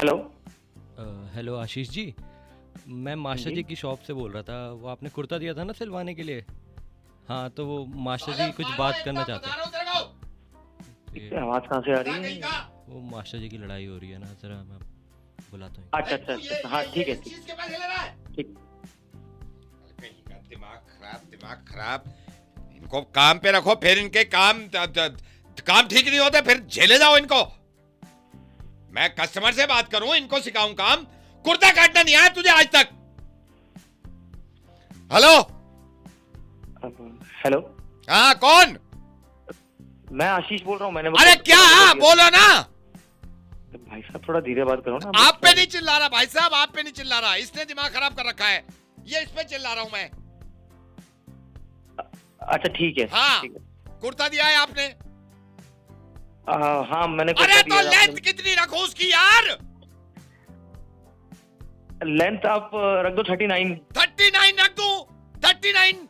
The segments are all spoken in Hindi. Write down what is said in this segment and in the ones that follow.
हेलो। हेलो आशीष जी, मैं मास्टर जी। जी की शॉप से बोल रहा था। वो आपने कुर्ता दिया था ना सिलवाने के लिए। हाँ, तो वो मास्टर जी कुछ बात करना चाहते हैं। इससे ये आवाज कहाँ से आ रही है? वो मास्टर जी की लड़ाई हो रही है ना, जरा मैं बुलाता हूँ। अच्छा अच्छा अच्छा, हाँ ठीक है ठीक ठीक। दिमाग खराब, दिमाग खराब। इनको काम पे रखो, फिर इनके काम ठीक नहीं होते, फिर झेले जाओ इनको। मैं कस्टमर से बात करूं, इनको सिखाऊं काम। कुर्ता काटना नहीं आया तुझे आज तक? हेलो। हेलो, हाँ, कौन? मैं आशीष बोल रहा हूँ। मैंने अरे क्या? हाँ, बोलो ना। तो भाई साहब थोड़ा धीरे बात करो ना। आप पे नहीं चिल्ला रहा भाई साहब, आप पे नहीं चिल्ला रहा। इसने दिमाग खराब कर रखा है, ये इस पे चिल्ला रहा हूं मैं। अच्छा ठीक है। हाँ, ठीक है। कुर्ता दिया है आपने? हाँ मैंने अरे तो लेंथ कितनी रखो उसकी यार? लेंथ आप रख दो 39। 39 रख दूं? 39?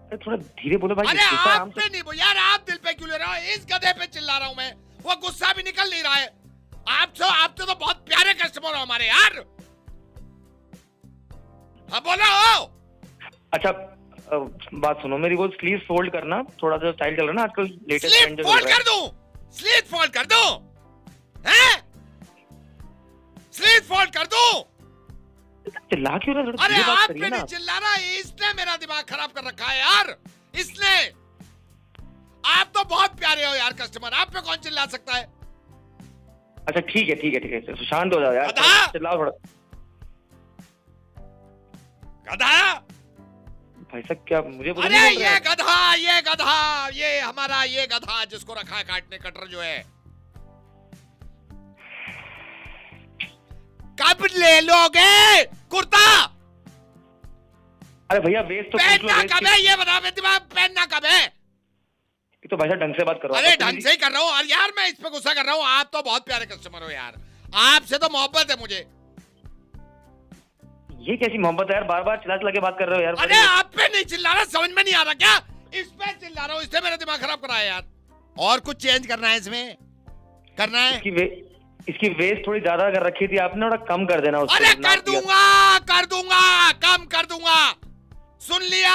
अरे थोड़ा धीरे बोलो भाई। अरे गुस्सा आप आराम से। पे नहीं यार, आप दिल पे क्यों ले रहे हो? इस गधे पे चिल्ला रहा हूं मैं, वो गुस्सा भी निकल नहीं रहा है। आप तो बहुत प्यारे कस्टमर हो हमारे यार। हाँ बोलो। अच्छा बात सुनो मेरी। वो स्लीव फोल्ड करना, थोड़ा सा स्टाइल चल रहा है ना आजकल, लेटेस्ट ट्रेंड स्लीव जो फोल्ड चल रहा कर दूं? स्लीव फोल्ड कर दूं? हैं? स्लीव फोल्ड कर दूं? है। चिल्ला क्यों रहे हो? थोड़ा अरे धीरे बात आप करिए पे ना। नहीं चिल्ला रहा, इसने मेरा दिमाग खराब कर रखा है यार, इसने। आप तो बहुत प्यारे हो यार कस्टमर, आप पे कौन चिल्ला सकता है? अच्छा ठीक है ठीक है ठीक है, शांत हो जाओ यार। गधा! चिल्लाओ थोड़ा। गधा! भाई साहब क्या मुझे बुरा अरे नहीं बोल रहे ये आप? गधा, ये गधा, ये हमारा ये गधा जिसको रखा है काटने कटर जो है, कब ले लोगे कुर्ता? अरे भैया वेस्ट तो पूछ लो। पहनना वेस्ट कब है ये बता, मैं दिमाग पहनना कब है? तो भाई साहब ढंग से बात करो। अरे ढंग से ही कर रहा हूँ। और यार मैं इस पे गुस्सा कर रहा हूँ, आप तो बहुत प्यारे कस्टमर हो यार, आपसे तो मोहब्बत है मुझे। ये कैसी मोहब्बत है यार? बार बार चिल्ला चिल्ला के बात कर रहे हो यार। अरे आप पे नहीं चिल्ला रहा, समझ में नहीं आ रहा क्या? इस पे चिल्ला रहा हूँ, इसने मेरा दिमाग खराब करा है यार। और कुछ चेंज करना है इसमें? करना है? इसकी वेस्ट थोड़ी ज्यादा कर रखी थी आपने, थोड़ा कम कर देना उसको। अरे कर दूंगा, कर दूंगा, कम कर दूंगा, सुन लिया।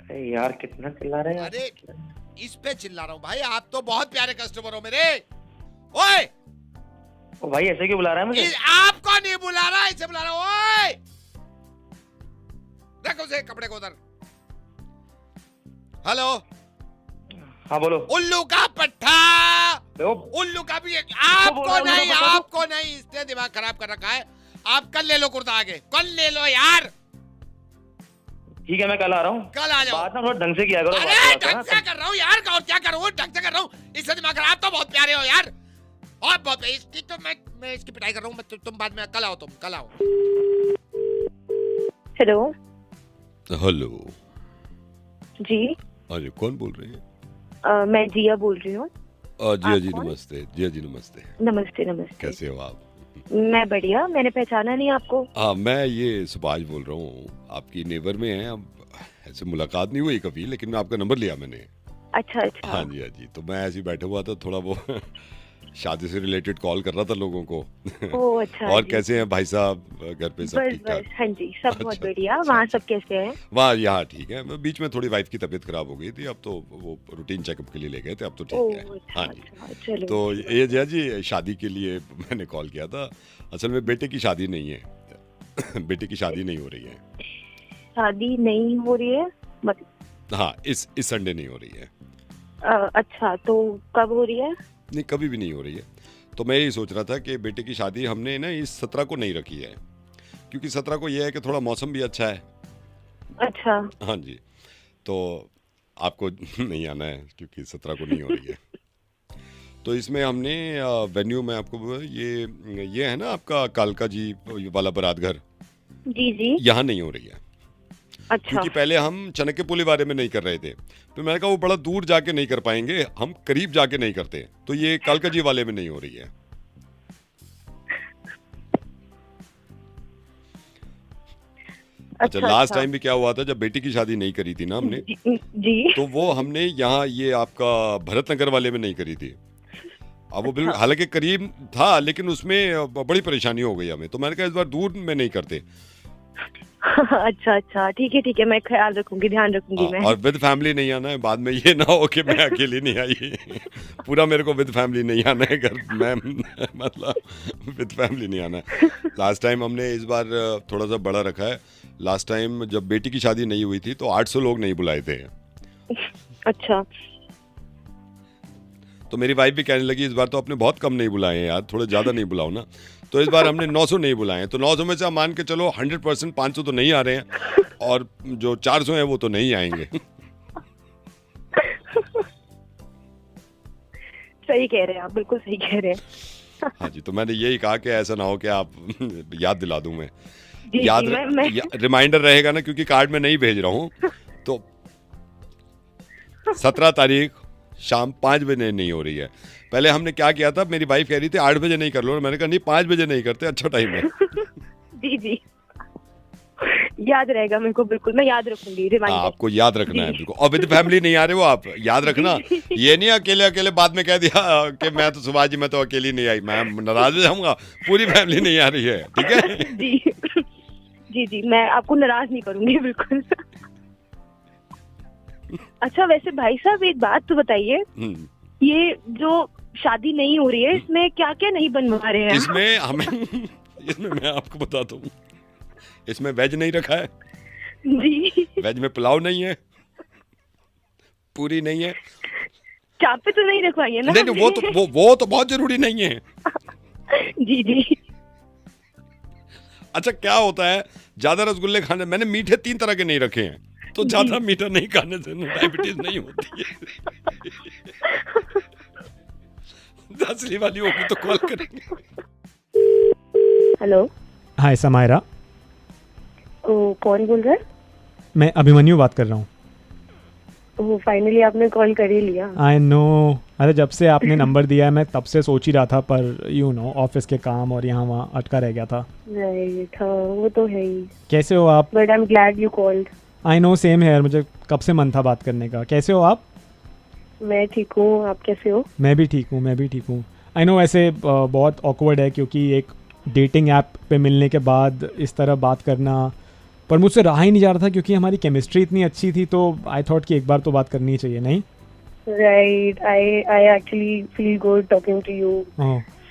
अरे यार कितना चिल्ला रहे हैं। अरे इस पे चिल्ला रहा हूँ भाई, आप तो बहुत प्यारे कस्टमर हो मेरे। ओए ओ भाई ऐसे क्यों बुला रहा है मुझे? आपको नहीं बुला रहा, इसे बुला रहा हूँ। ओए रखो उसे कपड़े को उधर। हेलो। हाँ बोलो। उल्लू का पट्टा, ओ, उल्लू का भी बोल आपको रहा हूँ, नहीं, उल्लू का पट्टा आपको नहीं, इसने दिमाग खराब कर रखा है। आप कल ले लो कुर्ता, आगे कल ले लो यार। ठीक है मैं कल आ रहा हूँ। कल आ जाओ। बात ना थोड़ा ढंग से किया करो। अरे ढंग से कर रहा हूँ यार, और क्या करूँ? ढंग से कर रहा हूँ, इससे दिमाग खराब। तो बहुत प्यारे हो यार, और बहुत इसकी तो मैं इसकी पिटाई कर रहा हूँ। तुम बाद में कल आओ, तुम कल आओ। हेलो। हेलो। जी। हाँ जी, कौन बोल रहे हैं? मैं जिया बोल रही हूँ। जिया जी कौन? नमस्ते। जिया जी नमस्ते। नमस्ते नमस्ते। कैसे हो आप? मैं बढ़िया, मैंने पहचाना नहीं आपको। हाँ, मैं ये सुभाष बोल रहा हूँ, आपकी नेबर में हैं। अब ऐसे मुलाकात नहीं हुई कभी, लेकिन मैं आपका नंबर लिया मैंने। अच्छा अच्छा। हाँ जी हाँ जी, तो मैं ऐसे ही बैठा हुआ था, थोड़ा वो शादी से रिलेटेड कॉल कर रहा था लोगों को। ओह अच्छा। और जी। कैसे हैं भाई साहब, घर पे सब बस ठीक ठाक? बस, हाँ जी सब बहुत अच्छा, बढ़िया। अच्छा, वहाँ अच्छा। सब कैसे हैं? वाह, यहाँ ठीक है। बीच में थोड़ी वाइफ की तबीयत खराब हो गई थी, अब तो वो रूटीन चेकअप के लिए ले गए थे, अब तो ठीक ओह है। अच्छा हाँ जी। अच्छा, चलो। तो ये जया जी, शादी के लिए मैंने कॉल किया था। असल में बेटे की शादी नहीं है। बेटे की शादी नहीं हो रही है। शादी नहीं हो रही है मतलब? हाँ, इस संडे नहीं हो रही है। अच्छा तो कब हो रही है? नहीं, कभी भी नहीं हो रही है। तो मैं यही सोच रहा था कि बेटे की शादी हमने ना इस 17 को नहीं रखी है, क्योंकि 17 को यह है कि थोड़ा मौसम भी अच्छा है। अच्छा। हाँ जी, तो आपको नहीं आना है क्योंकि 17 को नहीं हो रही है। तो इसमें हमने वेन्यू में आपको ये है ना आपका कालका जी वाला बारात घर, जी जी। यहाँ नहीं हो रही है। अच्छा क्योंकि पहले हम चाणक्य पुली बारे में नहीं कर रहे थे, तो मैंने कहा वो बड़ा दूर जाके नहीं कर पाएंगे, हम करीब जाके नहीं करते, तो ये कालका जी वाले में नहीं हो रही है। अच्छा, लास्ट टाइम भी क्या हुआ था, जब बेटी की शादी नहीं करी थी ना हमने, जी। तो वो हमने यहाँ ये आपका भरत नगर वाले में नहीं करी थी, अब वो बिल्कुल हालांकि करीब था, लेकिन उसमें बड़ी परेशानी हो गई हमें, तो मैंने कहा इस बार दूर में नहीं करते। अच्छा, ठीक है, मैं ख्याल रखूंगी, ध्यान रखूंगी मैं। और विद फैमिली नहीं आना है, बाद में ये ना हो कि मैं अकेली नहीं आई। पूरा मेरे को विद फैमिली नहीं आना है घर, मैं मतलब विद फैमिली नहीं आना है। लास्ट टाइम हमने इस बार थोड़ा सा बड़ा रखा है। लास्ट टाइम जब बेटी की शादी नहीं हुई थी तो 800 लोग नहीं बुलाए थे। अच्छा। तो मेरी वाइफ भी कहने लगी इस बार तो आपने बहुत कम नहीं बुलाए हैं यार, थोड़ा ज़्यादा नहीं बुलाओ ना। तो इस बार हमने 900 नहीं बुलाए, तो 900 में से आप मान के चलो 100% 500 तो नहीं आ रहे हैं, और जो 400 हैं वो तो नहीं आएंगे। सही कह रहे हैं आप, बिल्कुल सही कह रहे हैं। हाँ जी, तो मैंने यही कहा कि ऐसा ना हो कि आप याद दिला दूं मैं। जी, याद जी, मैं रिमाइंडर रहेगा ना, क्योंकि कार्ड में नहीं भेज रहा हूँ। तो 17 तारीख शाम 5 बजे नहीं हो रही है। पहले हमने क्या किया था, मेरी वाइफ कह रही थी 8 बजे नहीं कर लो, मैंने कहा नहीं 5 बजे नहीं करते, अच्छा टाइम है। जी जी, याद रहेगा मेरे को, बिल्कुल मैं याद रखूंगी, रिमाइंडर। आपको याद रखना है बिल्कुल। और विद फैमिली नहीं आ रहे हो आप, याद रखना। ये नहीं अकेले अकेले बाद में कह दिया कि मैं तो सुभाष जी मैं तो अकेली नहीं आई, मैं नाराज हो जाऊंगा, पूरी फैमिली नहीं आ रही है, ठीक है। जी जी, मैं आपको नाराज नहीं करूंगी बिल्कुल। अच्छा, वैसे भाई साहब एक बात तो बताइए, ये जो शादी नहीं हो रही है इसमें क्या क्या नहीं बनवा रहे हैं? इसमें मैं आपको बताता हूँ, इसमें वेज नहीं रखा है जी। वेज में पुलाव नहीं है, पूरी नहीं है, चापे तो नहीं रखवाई है ना? नहीं वो तो बहुत जरूरी नहीं है। जी जी। अच्छा, क्या होता है ज्यादा रसगुल्ले खाने, मैंने मीठे 3 तरह के नहीं रखे हैं, तो ज्यादा मीठा नहीं खाने से डायबिटीज नहीं होती है। 10वीं वाली होगी तो कॉल करेंगे। हेलो। हाय समायरा, कौन बोल रहा है? मैं अभिमन्यु बात कर रहा हूँ। ओह, फाइनली आपने कॉल कर ही लिया। आई नो, अरे जब से आपने नंबर दिया है मैं तब से सोच ही रहा था, पर यू नो ऑफिस के काम और यहाँ वहाँ अटका रह गया था। राइट, हाँ वो तो है ही। कैसे हो आप? But I am glad you called. I know, same है, मुझे कब से मन था बात करने का। कैसे हो आप? मैं ठीक हूँ, आप कैसे हो? मैं भी ठीक हूँ। आई नो, वैसे बहुत ऑकवर्ड है क्योंकि एक डेटिंग ऐप पे मिलने के बाद इस तरह बात करना, पर मुझसे रहा ही नहीं जा रहा था क्योंकि हमारी केमिस्ट्री इतनी अच्छी थी, तो आई थॉट कि एक बार तो बात करनी ही चाहिए, नहीं? Right, I actually feel good talking to you.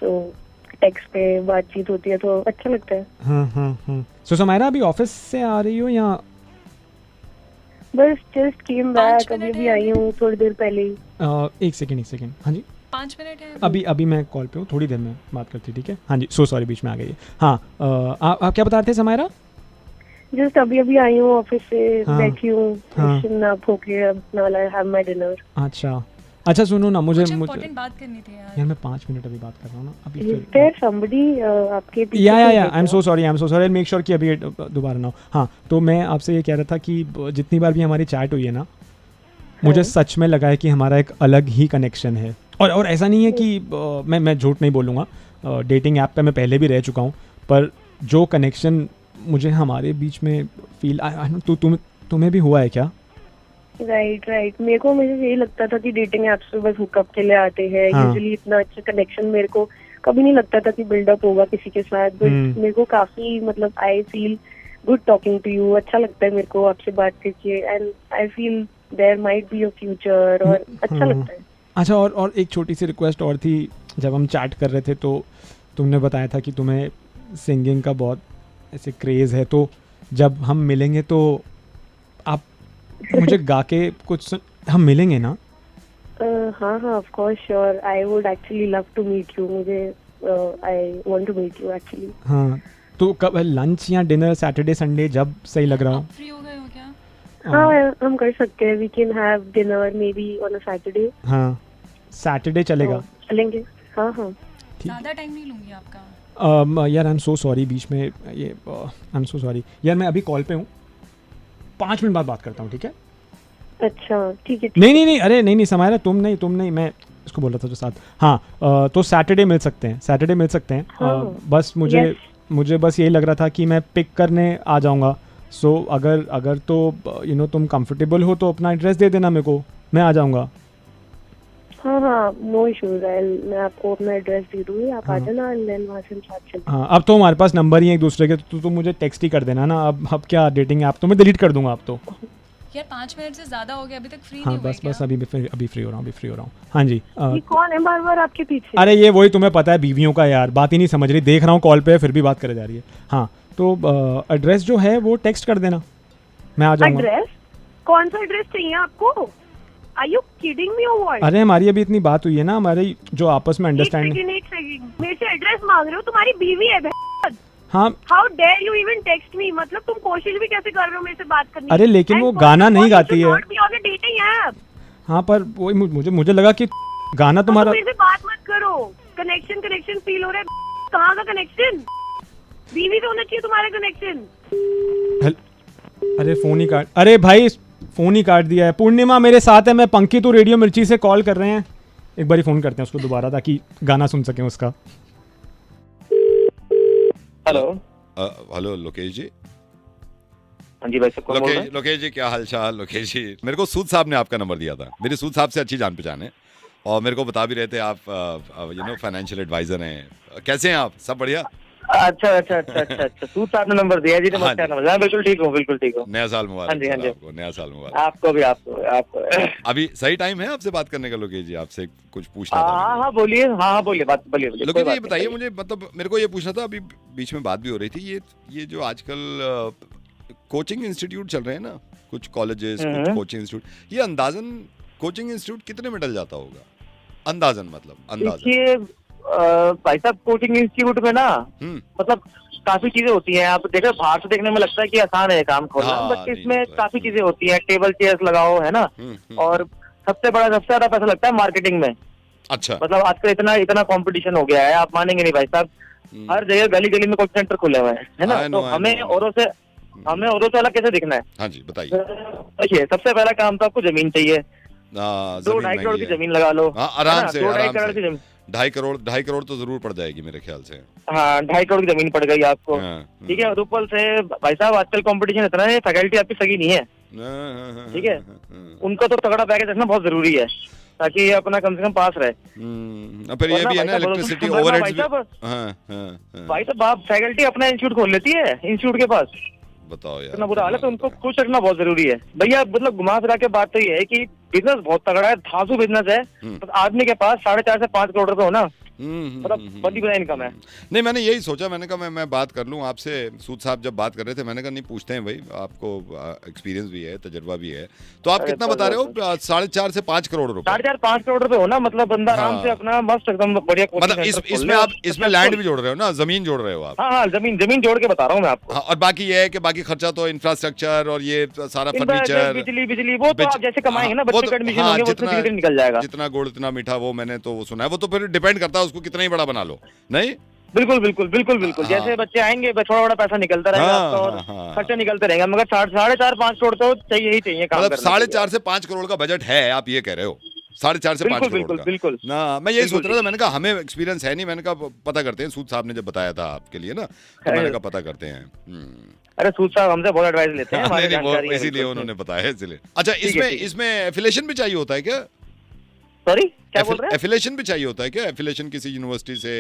So text पे बातचीत होती है तो अच्छा लगता है। हाँ। सो समायरा, अभी ऑफिस से आ रही हो या? बस जस्ट केम बैक, अभी आई हूँ थोड़ी देर पहले ही। एक सेकंड। हाँ जी, 5 मिनट है अभी मैं कॉल पे हूँ, थोड़ी देर में बात करती, ठीक है? हाँ जी, सो सॉरी, बीच में आ गई है। हाँ, आप क्या बता रहे थे समायरा? जस्ट अभी आई हूँ ऑफिस से, हाँ, बैठी हूँ, हाँ, आप होके अब now I have my dinner. अच्छा सुनो ना, मुझे इम्पोर्टेंट बात करनी थी यार, मैं 5 मिनट अभी बात कर रहा हूँ ना, अभी Is there somebody, आपके पीछे? या I am so sorry, I make sure कि अभी दोबारा ना हो। हाँ, तो मैं आपसे ये कह रहा था कि जितनी बार भी हमारी चैट हुई है ना, मुझे सच में लगा है कि हमारा एक अलग ही कनेक्शन है। और ऐसा नहीं है कि मैं झूठ नहीं बोलूँगा, डेटिंग ऐप पे मैं पहले भी रह चुका हूँ, पर जो कनेक्शन मुझे हमारे बीच में फील, तुम्हें भी हुआ है क्या? राइट, मेरे को मुझे यही लगता था कि डेटिंग ऐप्स पे बस हुकअप के लिए आते हैं। यूजुअली इतना अच्छा कनेक्शन मेरे को कभी नहीं लगता था कि बिल्डअप होगा किसी के साथ, बट मेरे को काफी, मतलब I feel good talking to you. अच्छा लगता है मेरे को आपसे बात करके, and I feel there might be a future, और अच्छा लगता है। अच्छा, और एक छोटी सी रिक्वेस्ट और थी, जब हम चैट कर रहे थे तो तुमने बताया था कि तुम्हें सिंगिंग का बहुत ऐसे क्रेज़ है, तो जब हम मिलेंगे तो आप मुझे गा के कुछ हम मिलेंगे ना? हाँ of course, sure, I would actually love to meet you. मुझे I want to meet you actually. हाँ, तो कब, लंच या डिनर, सैटरडे संडे, जब सही लग रहा हो? फ्री हो गए हो क्या? हाँ, हम कर सकते हैं, we can have dinner maybe on a Saturday. हाँ, सैटरडे चलेगा? चलेंगे, हाँ। ज़्यादा टाइम नहीं लूँगी आपका। यार आई एम सो सॉरी, बीच में ये आई एम सो सॉरी यार, मैं अभी कॉल पे हूँ, 5 मिनट बाद बात करता हूँ, ठीक है? अच्छा, ठीक है। नहीं, अरे नहीं समायरा, तुम नहीं, मैं इसको बोल रहा था जो साथ। हाँ, तो सैटरडे मिल सकते हैं। हाँ, बस मुझे बस यही लग रहा था कि मैं पिक करने आ जाऊँगा। सो अगर तो तुम कंफर्टेबल हो तो अपना एड्रेस दे देना मेरे को, मैं आ जाऊँगा। हाँ हाँ, नो इश्यूज। मैं आपको अपना एड्रेस दे दूंगी, आप आ जाना एंड देन वहाँ से हम साथ चलते हैं। हाँ, अब तो हमारे पास नंबर ही है एक दूसरे के, तो मुझे टेक्स्ट ही कर देना ना। अब क्या डेटिंग ऐप तो मैं डिलीट कर दूंगा अब तो। यार 5 मिनट से ज्यादा हो गया, अभी तक फ्री हाँ नहीं हुए बस क्या? बस अभी फ्री हो रहा हूँ। हाँ जी ये कौन है बार बार आपके पीछे? अरे ये वही, तुम्हें पता है बीवियों का यार, बात ही नहीं समझ रही, देख रहा हूँ कॉल पे फिर भी बात करे जा रही है। हाँ तो एड्रेस जो है वो टेक्स्ट कर देना, मैं आ जाऊँगा। एड्रेस? कौन सा एड्रेस चाहिए आपको? आर यू किडिंग मी और व्हाट? अरे हमारी अभी इतनी बात हुई है ना, हमारी जो आपस में एक अंडरस्टैंडिंग। सेकंड, मेरे से एड्रेस मांग रहे हो? तुम्हारी बीवी है बहन। हाँ how dare you even text me? मतलब तुम कोशिश भी कैसे कर रहे हो मेरे से बात करने की? अरे लेकिन वो And गाना first of नहीं all, you गाती should है। not be on a dating app. हाँ पर वही मुझे लगा कि गाना तो तुम्हारा। मेरे से बात मत करो। कनेक्शन फील हो रहा है। कहाँ का कनेक्शन? बीवी से होना चाहिए तुम्हारा कनेक्शन। अरे फोन ही काट, अरे भाई फोन ही काट दिया है। पूर्णिमा मेरे साथ है, मैं पंकी तो रेडियो मिर्ची से कॉल कर रहे हैं, एक बार फोन करते हैं उसको दोबारा ताकि गाना सुन सकें उसका। हेलो। हेलो लोकेश जी। हाँ जी भाई साहब, कौन बोल रहे हैं? लोकेश जी क्या हाल चाल? लोकेश जी, मेरे को सूद साहब ने आपका नंबर दिया था। मेरी सूद साहब से अच्छी जान पहचान है और मेरे को बता भी रहे थे आप फाइनेंशियल एडवाइजर हैं। कैसे हैं आप? सब बढ़िया? अच्छा। सूद साहब ने नंबर दिया जी, हाँ नमस्कार जी। नमस्कार। बिल्कुल ठीक हूँ। नया साल मुबारक। हाँ जी, हाँ सर, जी। आपको नया साल मुबारक। आपको। अभी सही टाइम है आपसे बात करने का लोकेश जी? आपसे कुछ पूछना था। हाँ बोलिए। हाँ बोलिए, बोलिए। लोकेश कोई जी बात ये नहीं, बताइए मुझे, मतलब मेरे को ये पूछना था, अभी बीच में बात भी हो रही थी, ये जो आजकल कोचिंग इंस्टीट्यूट चल रहे हैं ना, कुछ कॉलेजेस, कुछ कोचिंग इंस्टीट्यूट, ये अंदाजन कोचिंग इंस्टीट्यूट कितने में डल जाता होगा? अंदाजन देखिए भाई साहब, कोचिंग इंस्टीट्यूट में ना मतलब काफी चीजें होती हैं। आप देखो, बाहर से देखने में लगता है कि आसान है काम खोलना, हाँ, बट नहीं, इसमें तो है। काफी चीजें होती हैं। टेबल चेयर्स लगाओ, है ना। और सबसे ज्यादा पैसा लगता है मार्केटिंग में। अच्छा। मतलब आजकल इतना कंपटीशन हो गया है, आप मानेंगे नहीं भाई साहब। हर जगह गली गली में कोचिंग सेंटर खुले हुए हैं, है ना। तो हमें औरों से अलग कैसे दिखना है? हाँ जी बताइए। देखिए, सबसे पहला काम तो आपको जमीन चाहिए। 2-2.5 करोड़ की जमीन लगा लो। हाँ, आराम से 2-2.5 करोड़ की जमीन। 2.5 करोड़ तो जरूर पड़ जाएगी मेरे ख्याल से। हाँ, 2.5 करोड़ की जमीन पड़ गई आपको। हाँ, ठीक है। और ऊपर से भाई साहब, आजकल कंपटीशन इतना है, फैकल्टी आपकी सगी नहीं है। ठीक है। उनको तो तगड़ा पैकेज रखना बहुत जरूरी है, ताकि ये अपना कम से कम पास रहे। फिर ये भी है ना, इलेक्ट्रिसिटी ओवरहेड्स भी। भाई साहब, आप फैकल्टी अपना इंस्टीट्यूट खोल लेती है इंस्टीट्यूट के पास। बताओ यार, इतना बुरा हाल है, तो उनको खुश रखना बहुत जरूरी है भैया। मतलब घुमा फिरा के बात तो ये है कि बिजनेस बहुत तगड़ा है, धांसू बिजनेस है। तो आदमी के पास 4.5 से 5 करोड़ रुपए हो ना, मतलब बड़ी बड़ा इनकम है। नहीं, मैंने यही सोचा, मैंने कहा मैं बात कर लूं आपसे। सूद साहब जब बात कर रहे थे, मैंने कहा नहीं, पूछते हैं भाई, आपको एक्सपीरियंस भी है, तजुर्बा भी है। तो आप कितना बता रहे हो? 4.5 से 5 करोड़ रुपए? 4.5-5 करोड़ रुपए हो ना, मतलब बंदा आराम से अपना मस्त एकदम बढ़िया। मतलब इसमें आप इसमें लैंड भी जोड़ रहे हो ना, जमीन जोड़ रहे हो आप? हाँ, जमीन जोड़ के बता रहा हूँ मैं आपको। हाँ, और बाकी ये है कि बाकी खर्चा तो इंफ्रास्ट्रक्चर और ये सारा फर्नीचर, बिजली वो तो आप जैसे कमाएंगे ना, बच्चे का एडमिशन होंगे, वो तो निकल जाएगा। जितना गुड़ इतना मीठा, वो मैंने तो वो सुना है। वो तो फिर डिपेंड करता है उसको कितना ही बड़ा बना लो। नहीं, बिल्कुल। जैसे बच्चे आएंगे, थोड़ा बड़ा पैसा निकलता रहेगा आपका, और खर्चा निकलते रहेगा। मगर 4.5-5 करोड़ तो चाहिए काम मतलब करने के लिए। 4.5 से 5 करोड़ का बजट है, आप ये कह रहे हो? 4.5 से 5 करोड़ का? बिल्कुल ना, मैं यही सोच रहा था। मैंने कहा हमें एक्सपीरियंस है नहीं, मैंने कहा पता करते हैं। सूद साहब ने जब बताया था आपके लिए ना, तो मैंने कहा पता करते हैं। अरे सूद साहब हमसे बहुत एडवाइस लेते हैं, हमारी नहीं, जानकारी है, इसीलिए बिल्कुल। उन्होंने बताया, इसलिए। अच्छा, ठीक है। इसमें एफिलिएशन भी चाहिए होता है क्या? सॉरी, क्या बोल रहे हैं? एफिलिएशन भी चाहिए होता है क्या? एफिलिएशन किसी यूनिवर्सिटी से?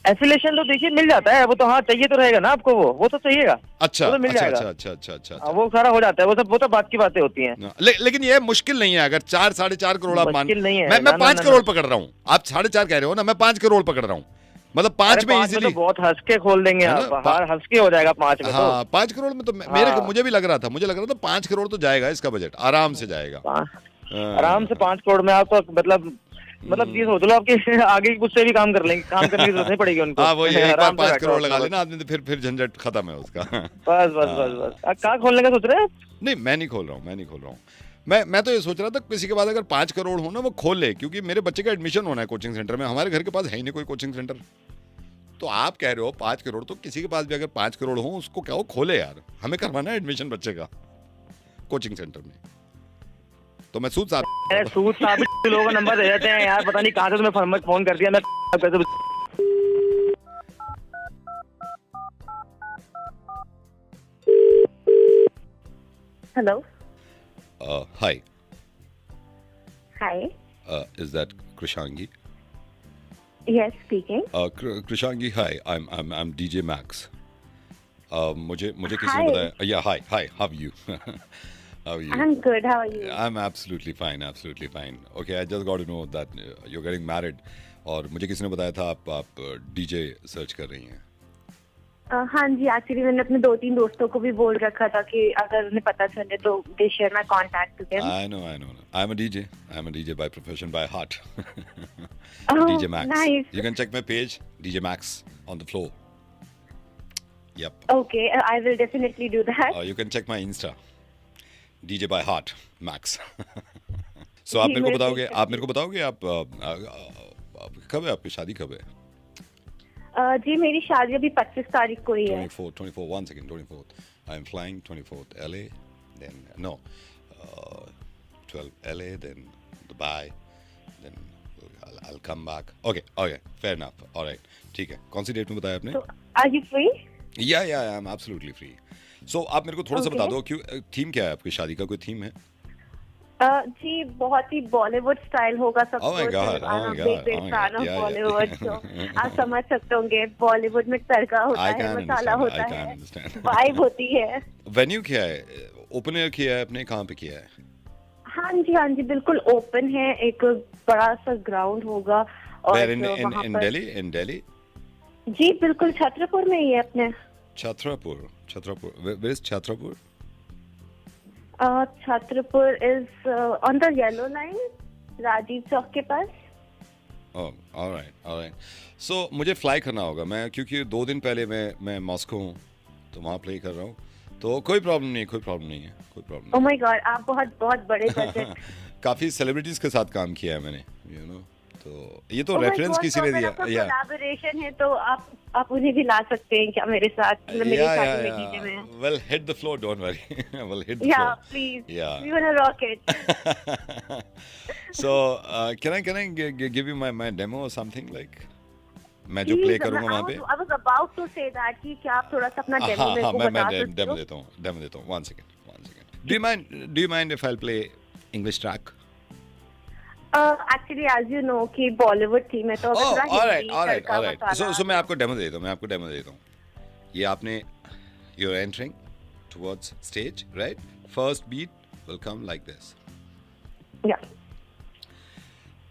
एफिलिएशन तो देखिए मिल जाता है, वो तो हाँ चाहिए तो रहेगा ना आपको, वो तो चाहिएगा। अच्छा, वो तो मिल जाएगा। अच्छा। वो सारा हो जाता है, वो तो बात की बातें होती हैं। लेकिन ये मुश्किल नहीं है। अगर 4-4.5 करोड़ आप मान, मुश्किल नहीं है। मैं 5 करोड़ पकड़ रहा हूँ, आप 4.5 कह रहे हो ना, मैं 5 करोड़ पकड़ रहा हूँ। मतलब 5 में इजीली तो बहुत हंस के खोल देंगे आप, बाहर हंस के हो जाएगा 5 में। हाँ, 5 करोड़ में तो मुझे भी लग रहा था, 5 करोड़ तो जाएगा इसका बजट, आराम से जाएगा। आराम से 5 करोड़ में आपको मतलब ये सोच लो आपके आगे मुझसे भी काम कर लेंगे, काम करने की जरूरत नहीं पड़ेगी उनको। हाँ, वो ये एक बार 5 बैठा करोड़ होगा लगा लेना आदमी, तो फिर झंझट खत्म है उसका। बस। आप कहाँ खोलने का सोच रहे हैं? नहीं, मैं नहीं खोल रहा हूँ। मैं तो ये सोच रहा था किसी के पास अगर 5 करोड़ हो ना, वो खोल ले, क्योंकि मेरे बच्चे का एडमिशन होना है कोचिंग सेंटर में। हमारे घर के पास है ही नहीं कोई कोचिंग सेंटर। तो आप कह रहे हो 5 करोड़, तो किसी के पास भी अगर 5 करोड़ हो, उसको क्या, वो खोले यार। हमें करवाना है एडमिशन बच्चे का कोचिंग सेंटर में। तो मैं सूद साहब लोगों का नंबर दे देते हैं यार, पता नहीं कहाँ से तुम्हें फोन कर दिया। मैं hello. Hi. Hi. Is that Krishangi? Yes, speaking. Krishangi, hi. I'm DJ Max. मुझे किसी Hi. ने बताया. Yeah, hi. How are you? How are you? I'm good. How are you? I'm absolutely fine. Okay, I just got to know that you're getting married. और मुझे किसी ने बताया था आप DJ सर्च कर रही हैं. हाँ जी, एक्चुअली मैंने अपने 2-3 दोस्तों को भी बोल रखा था कि अगर उन्हें पता चले तो they share my contact to them. I know. I'm a DJ. I'm a DJ by profession, by heart. Oh, DJ Max. nice. You can check my page, DJ Max, on the floor. Yep. Okay, I will definitely do that. You can check my Insta, DJ by heart, Max. So आप जी, मेरे को मेरे बताओगे आप कब है आपकी शादी कब है? जी मेरी शादी अभी 25 तारीख को ही है. 24, 1 second, 24th. I'm flying 24th LA, then 12 LA, then Dubai, then I'll come back. Okay, fair enough. All right, ठीक है. कौन सी डेट में बताया आपने? So, are you free? Yeah, I'm absolutely free. So आप मेरे को थोड़ा सा Okay. बता दो क्यों थीम क्या है आपकी शादी का, कोई थीम है? जी बहुत ही बॉलीवुड स्टाइल होगा सब Oh my कुछ. God, oh my God, oh my God. Yeah. Bollywood तो आप समझ सकते होंगे बॉलीवुड में तड़का होता I है, can मसाला understand, होता I can है, understand. वाइब होती है. वेन्यू क्या है? ओपन एयर किया है आपने, कहाँ पे किया है? हाँ जी बिल्कुल ओपन है. एक बड़ा सा ग्राउंड होगा और Where in वहाँ पर Delhi? In Delhi? जी बिल्कुल छत्रपुर में ही है अपने. Chhatrapur. Where is Chhatrapur? Chhatrapur is on the yellow line, Rajiv Chowk के पास. Oh, all right. So मुझे फ्लाई करना होगा मैं, क्योंकि 2 दिन पहले मैं मॉस्को हूँ, तो वहाँ प्ले कर रहा हूँ. तो कोई प्रॉब्लम नहीं है. ओह माय गॉड, आप बहुत बड़े बजट. काफी सेलिब्रिटीज के साथ काम किया है मैंने, you know. तो ये तो Oh my रेफरेंस God, किसी ने तो दिया. अगर आपका कोलैबोरेशन है तो आप उन्हें भी ला सकते हैं क्या मेरे साथ, मतलब मेरे साथ में डीजे में. Well, hit the floor, don't worry. Well, hit the Yeah, floor. please. Yeah. We wanna rock it. So, can I give you my demo or something like? मैं जो प्ले करूँगा वहाँ पे. I was about to say that कि क्या आप थोड़ा सा अपना डेमो मेरे को मैं बता सकते डेमो हो? देता हूँ. One second. Do you mind if I'll play English track? Actually, as you know कि बॉलीवुड थी मैं तो Oh, थोड़ा all हिंदी, right. तड़का मसाला. So मैं आपको डेमो देता हूँ. ये आपने, you're entering towards stage, right? First beat will come like this. Yeah.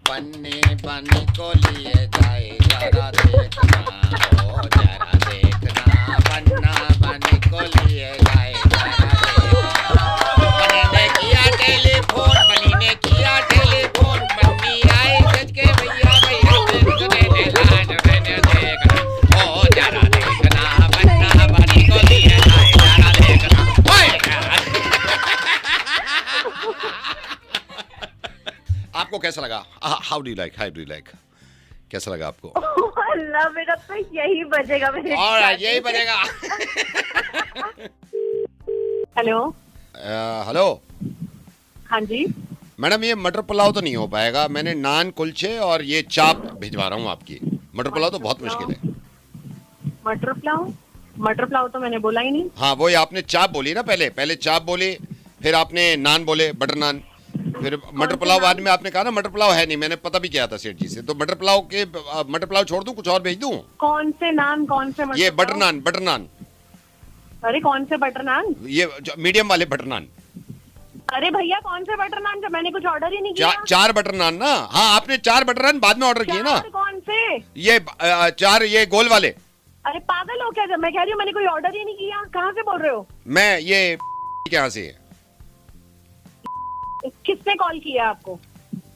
बनने बन को लिए जाए जरा देखना, ओ जरा देखना, बनना बन को लिए जाए जरा देखना. बनी ने किया टेलीफोन, मम्मी आई सच के भैया मैंने देखना, ओ जरा देखना, बनना बन को लिए जाए जरा देखना. आपको कैसा लगा? How do you like? कैसा लगा आपको? अल्लाह, मेरा तो यही बजेगा मेरे. Alright, यही बजेगा. हेलो. हेलो हाँ जी. मैडम, ये मटर पुलाव तो नहीं हो पाएगा. मैंने नान, कुलचे और ये चाप भिजवा रहा हूँ आपकी. मटर पुलाव तो बहुत मुश्किल है. मटर पुलाव तो मैंने बोला ही नहीं. हाँ, वही आपने चाप बोली ना, पहले चाप बोली, फिर आपने नान बोले, बटर नान, फिर मटर पुलाव. बाद में आपने कहा ना मटर पुलाव है नहीं. मैंने पता भी किया था सेठ जी से. तो मटर पुलाव छोड़ दूं, कुछ और भेज दूं? कौन से नान, कौन से मटर? ये बटर नान. अरे कौन से बटर नान? ये मीडियम वाले बटर नान. अरे भैया कौन से बटर नान, जब मैंने कुछ ऑर्डर ही नहीं किया. 4 बटर नान ना. हाँ, आपने 4 बटर नान बाद में ऑर्डर किए ना. कौन से? ये 4 ये गोल वाले. अरे पागल हो क्या? जब मैं कह रही हूँ मैंने कोई ऑर्डर ही नहीं किया. कहाँ से बोल रहे हो? मैं ये यहाँ से. किसने कॉल किया आपको?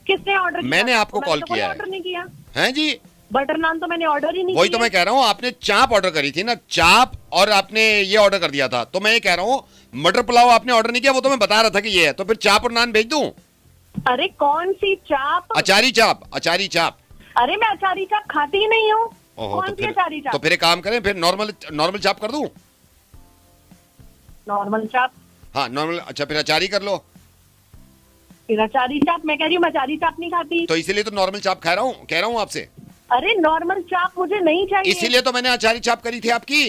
किसने ऑर्डर किया? मैंने आपको कॉल किया है. ऑर्डर नहीं किया हैं जी? बटर नान तो मैंने ऑर्डर ही नहीं वही किया. तो मैं कह रहा हूँ, आपने चाप ऑर्डर करी थी ना, चाप, और आपने ये ऑर्डर कर दिया था. तो मैं ये कह रहा हूँ मटर पुलाव आपने ऑर्डर नहीं किया, वो तो मैं बता रहा था कि ये है. तो फिर चाप और नान भेज दूं? अरे कौन सी चाप? अचारी चाप. अरे मैं अचारी चाप खाती ही नहीं हूँ. ओहो, कौन सी अचारी चाप? तो फिर एक काम करें, फिर नॉर्मल चाप कर दूं? नॉर्मल चाप? हाँ, नॉर्मल. अच्छा, फिर अचारी कर लो. फिर अचारी चाप? मैं कह रही हूँ मैं अचारी चाप नहीं खाती. तो इसीलिए तो नॉर्मल चाप कह रहा हूँ आपसे. अरे नॉर्मल चाप मुझे नहीं चाहिए. इसीलिए तो मैंने अचारी चाप करी थी आपकी.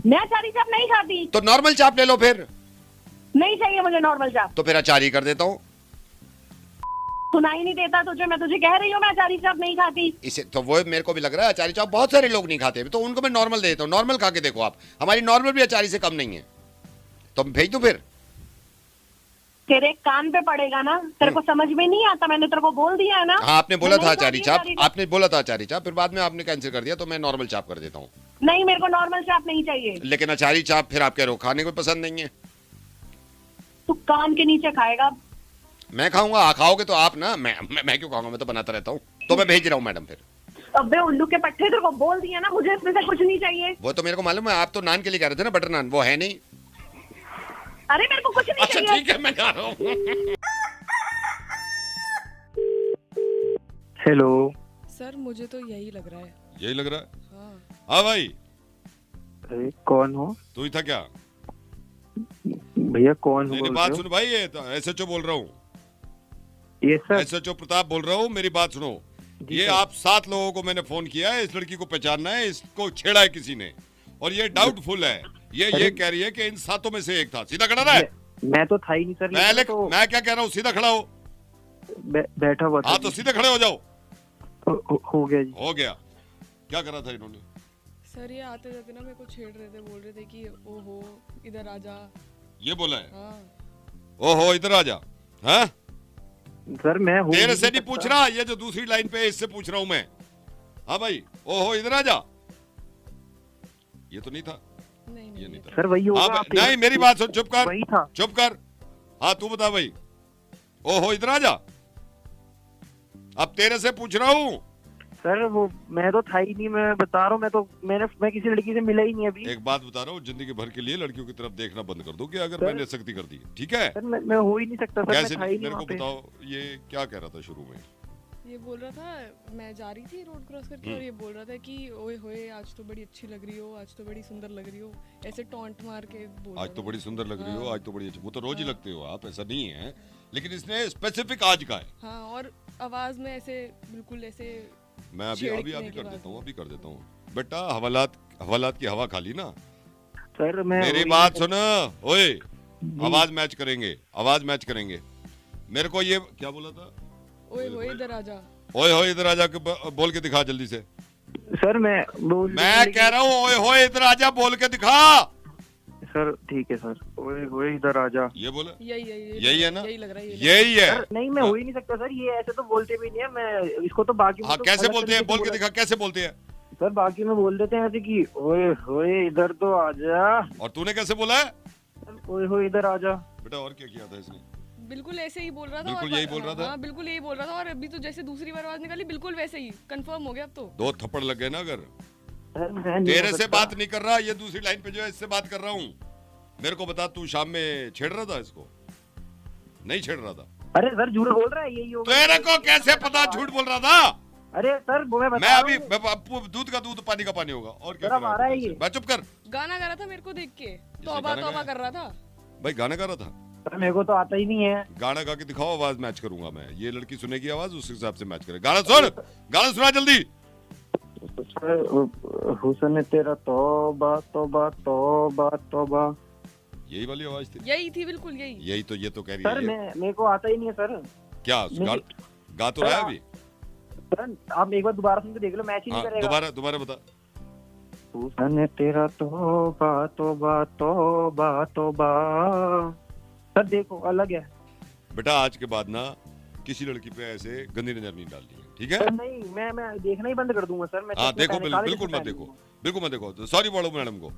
मैं अचारी चाप नहीं खाती. तो नॉर्मल चाप ले लो फिर. नहीं चाहिए मुझे नॉर्मल चाप. तो फिर अचारी कर देता हूँ. सुनाई नहीं देता तुझे? मैं तुझे कह रही हूँ मैं अचारी चाप नहीं खाती। इसे तो वो मेरे को भी लग रहा है, अचारी चाप बहुत सारे लोग नहीं खाते, तो उनको मैं नॉर्मल दे देता हूँ। नॉर्मल खा के देखो आप, हमारी नॉर्मल भी अचारी से कम नहीं है। तो भेज दूं फिर? तेरे कान पे पड़ेगा ना, तेरे को समझ में नहीं आता, मैंने तेरे को बोल दिया है ना। हाँ, आपने बोला मैं था नहीं अचारी खाती चाप, अचारी आपने बोला था अचारी चाप, फिर बाद में आपने कैंसिल कर दिया, तो मैं नॉर्मल चाप कर देता हूँ। नहीं, मेरे को नॉर्मल चाप नहीं चाहिए। लेकिन अचारी चाप फिर आप कह रहे हो खाने को पसंद नहीं है। तू कान के नीचे खाएगा। मैं खाऊंगा, खाओगे तो आप ना, मैं क्यों खाऊंगा, मैं तो बनाता रहता हूँ। तो मैं भेज रहा हूँ मैडम फिर। अबे उल्लू के पट्टे, तेरे को बोल दिया ना, मुझे इसमें से कुछ नहीं चाहिए। वो तो मेरे को मालूम है, आप तो नान के लिए कह रहे थे ना, बटर नान, वो है नहीं। अरे मेरे को कुछ नहीं अच्छा चाहिए। ठीक है, मैं जा रहा हूँ। हेलो सर मुझे तो यही लग रहा है। यही लग रहा है? हाँ हाँ भाई, अरे कौन हो तू ही था क्या? भैया? कौन हो? मेरी बात सुन भाई, ये एसएचओ बोल रहा हूँ। ये सर एसएचओ प्रताप बोल रहा हूँ, मेरी बात सुनो। ये सर। आप 7 लोगों को मैंने फोन किया है, इस लड़की को पहचानना है, इसको छेड़ा है किसी ने, और ये डाउटफुल है। ये कह रही है कि इन 7 में से एक था। सीधा खड़ा रहा है। मैं तो था ही नहीं सर। मैं क्या कह रहा हूँ, सीधा खड़ा हो। बैठा हुआ था। हाँ तो सीधे खड़े हो जाओ। हो गया जी। हो गया। क्या करा था इन्होंने? सर ये आते जाते ना मेरे को छेड़ रहे थे, बोल रहे थे कि ओहो इधर आ जा। ये बोला है? हाँ। ओहो इधर आ जा। हाँ सर मैं तेरे से नहीं पूछ रहा, ये जो दूसरी लाइन पे है इससे पूछ रहा हूँ मैं। हाँ भाई, ओहो इधर आ जा। ये तो नहीं था। नहीं ये नहीं था सर, वही होगा। हाँ, नहीं मेरी बात सुन, चुप कर। वही था। चुप कर। हाँ तू बता भाई। ओहो इधर आ जा। अब तेरे से पूछ रहा हूँ। सर वो मैं तो था ही नहीं, मैं बता रहा हूँ। मैं किसी लड़की से मिला ही नहीं अभी। एक बात बता रहा हूँ, जिंदगी भर के लिए लड़कियों की तरफ देखना बंद कर दो कि अगर मैंने सख्ती कर दी, ठीक है? सर मैं हो ही नहीं सकता सर। कैसे? मैं था ही नहीं मेरे को वहाँ पे। बताओ, ये क्या कह रहा था शुरू में? ये बोल रहा था, मैं जा रही थी रोड क्रॉस करके और ये बोल रहा था कि ओए होए आज तो बड़ी अच्छी लग रही हो, आज तो बड़ी सुंदर लग रही हो, ऐसे टॉन्ट मार के बोल रहा आज तो था। बड़ी सुंदर लग रही हो, हाँ। आज तो बड़ी अच्छी। वो तो रोज ही लगते हो आप, ऐसा नहीं है, लेकिन इसने स्पेसिफिक आज का है। हाँ, और आवाज में ऐसे बिल्कुल ऐसे मैं अभी छेड़ने अभी अभी की कर बात देता हूँ, है। अभी कर देता हूँ। बेटा हवालात की हवा खाली ना। सर मैं मेरी बात सुन, ओए आवाज मैच करेंगे, आवाज मैच करेंगे। मेरे को ये क्या बोला था? ओए होए इधर आ जा। ओए होए इधर आजा बोल के दिखा जल्दी से। सर मैं कह रहा हूँ ओए होए इधर आजा बोल के दिखा। सर ठीक है सर। ओए इधर आ जा। ये बोला? यही है ना? यही लग रहा है। यही है। सर नहीं, मैं हो ही नहीं सकता सर। ये ऐसे तो बोलते भी नहीं है। मैं इसको तो बाकी हाँ कैसे बोलते हैं? बोल के दिखा, कैसे बोलते हैं? सर बाकी में बोल देते हैं ऐसे कि ओए होए इधर तो आ जा। और तूने कैसे बोला है? ओए होए इधर आ जा। बेटा और क्या किया था इसने? बिल्कुल ऐसे ही बोल रहा था। बिल्कुल यही बोल रहा था? हाँ बिल्कुल यही बोल रहा था, और अभी तो जैसे दूसरी बार आवाज निकाली बिल्कुल वैसे ही कंफर्म हो गया अब तो। 2 थप्पड़ लग गए ना। अगर सर मैं नहीं तेरे हो से सकता। बात नहीं कर रहा, ये दूसरी लाइन पे जो है इससे बात कर रहा हूँ। मेरे को बता, तू शाम में छेड़ रहा था इसको? नहीं छेड़ रहा था? अरे सर झूठ बोल रहा है, यही होगा। तेरे को कैसे पता झूठ बोल रहा था? अरे सर वो मैं बता मैं रहा अभी हूँ। दूध का दूध पानी का पानी होगा। और क्या सर, अब कर रहा आ रहा है है? ये। मैं चुप कर। गाना गा रहा था मेरे को देख के, गाना तौबा गाया? कर रहा था। भाई गाना गा रहा था? सर मेरे को तो आता ही नहीं है। गाना गा के दिखाओ, आवाज मैच करूंगा मैं। ये लड़की सुनेगी आवाज, उस हिसाब से मैच करे। गाना सुन, गाना सुना जल्दी। हुस्न तेरा तौबा तौबा तौबा तौबा। यही वाली आवाज थी? यही थी बिल्कुल यही। यही तो, ये तो कह रही सर है। मेरे को आता ही नहीं है सर। क्या गा तो रहा है अभी? सर आप एक बार दोबारा सुन के देख लो, मैच ही नहीं हाँ करेगा। दोबारा बता। हुस्न तेरा तौबा तौबा तौबा तौबा। सर देखो अलग है। बेटा आज के बाद ना किसी लड़की पे ऐसे गंदी नजर नहीं डालनी है, ठीक है? सर नहीं, मैं देखना ही बंद कर दूंगा सर। मैं हाँ चश्मे देखो, पहने, काले बिल्कुल चश्मे मत पहने देखो, दूंगा। बिल्कुल मत देखो। तो सॉरी बोलो मैडम को।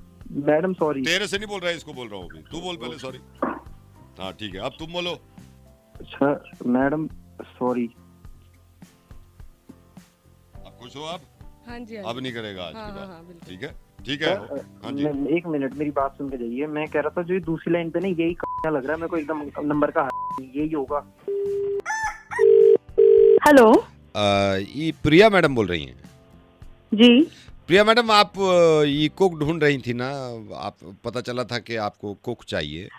Madam sorry. तेरे से नहीं बोल रहा है, इसको बोल रहा हूँ अभी। तू बोल पहले सॉरी। हाँ ठीक है, अब तुम बोलो। Sir madam sorry. अब खुश हो आप? हाँ जी अब नहीं करेगा आज हाँ, के हाँ, बाद, हाँ, बिल्कुल। ठीक है? ठीक है। हाँ जी। एक मिनट मेरी बात सुन के जाइए। मैं कह रहा था जो ये दूसरी लाइन पे ना, यही लग रहा है मेरे को एकदम नंबर का। यही होगा। हेलो ये प्रिया मैडम बोल रही हैं? जी। प्रिया मैडम, आप ये कुक ढूंढ रही थी ना? आप पता चला था कि आपको कुक चाहिए।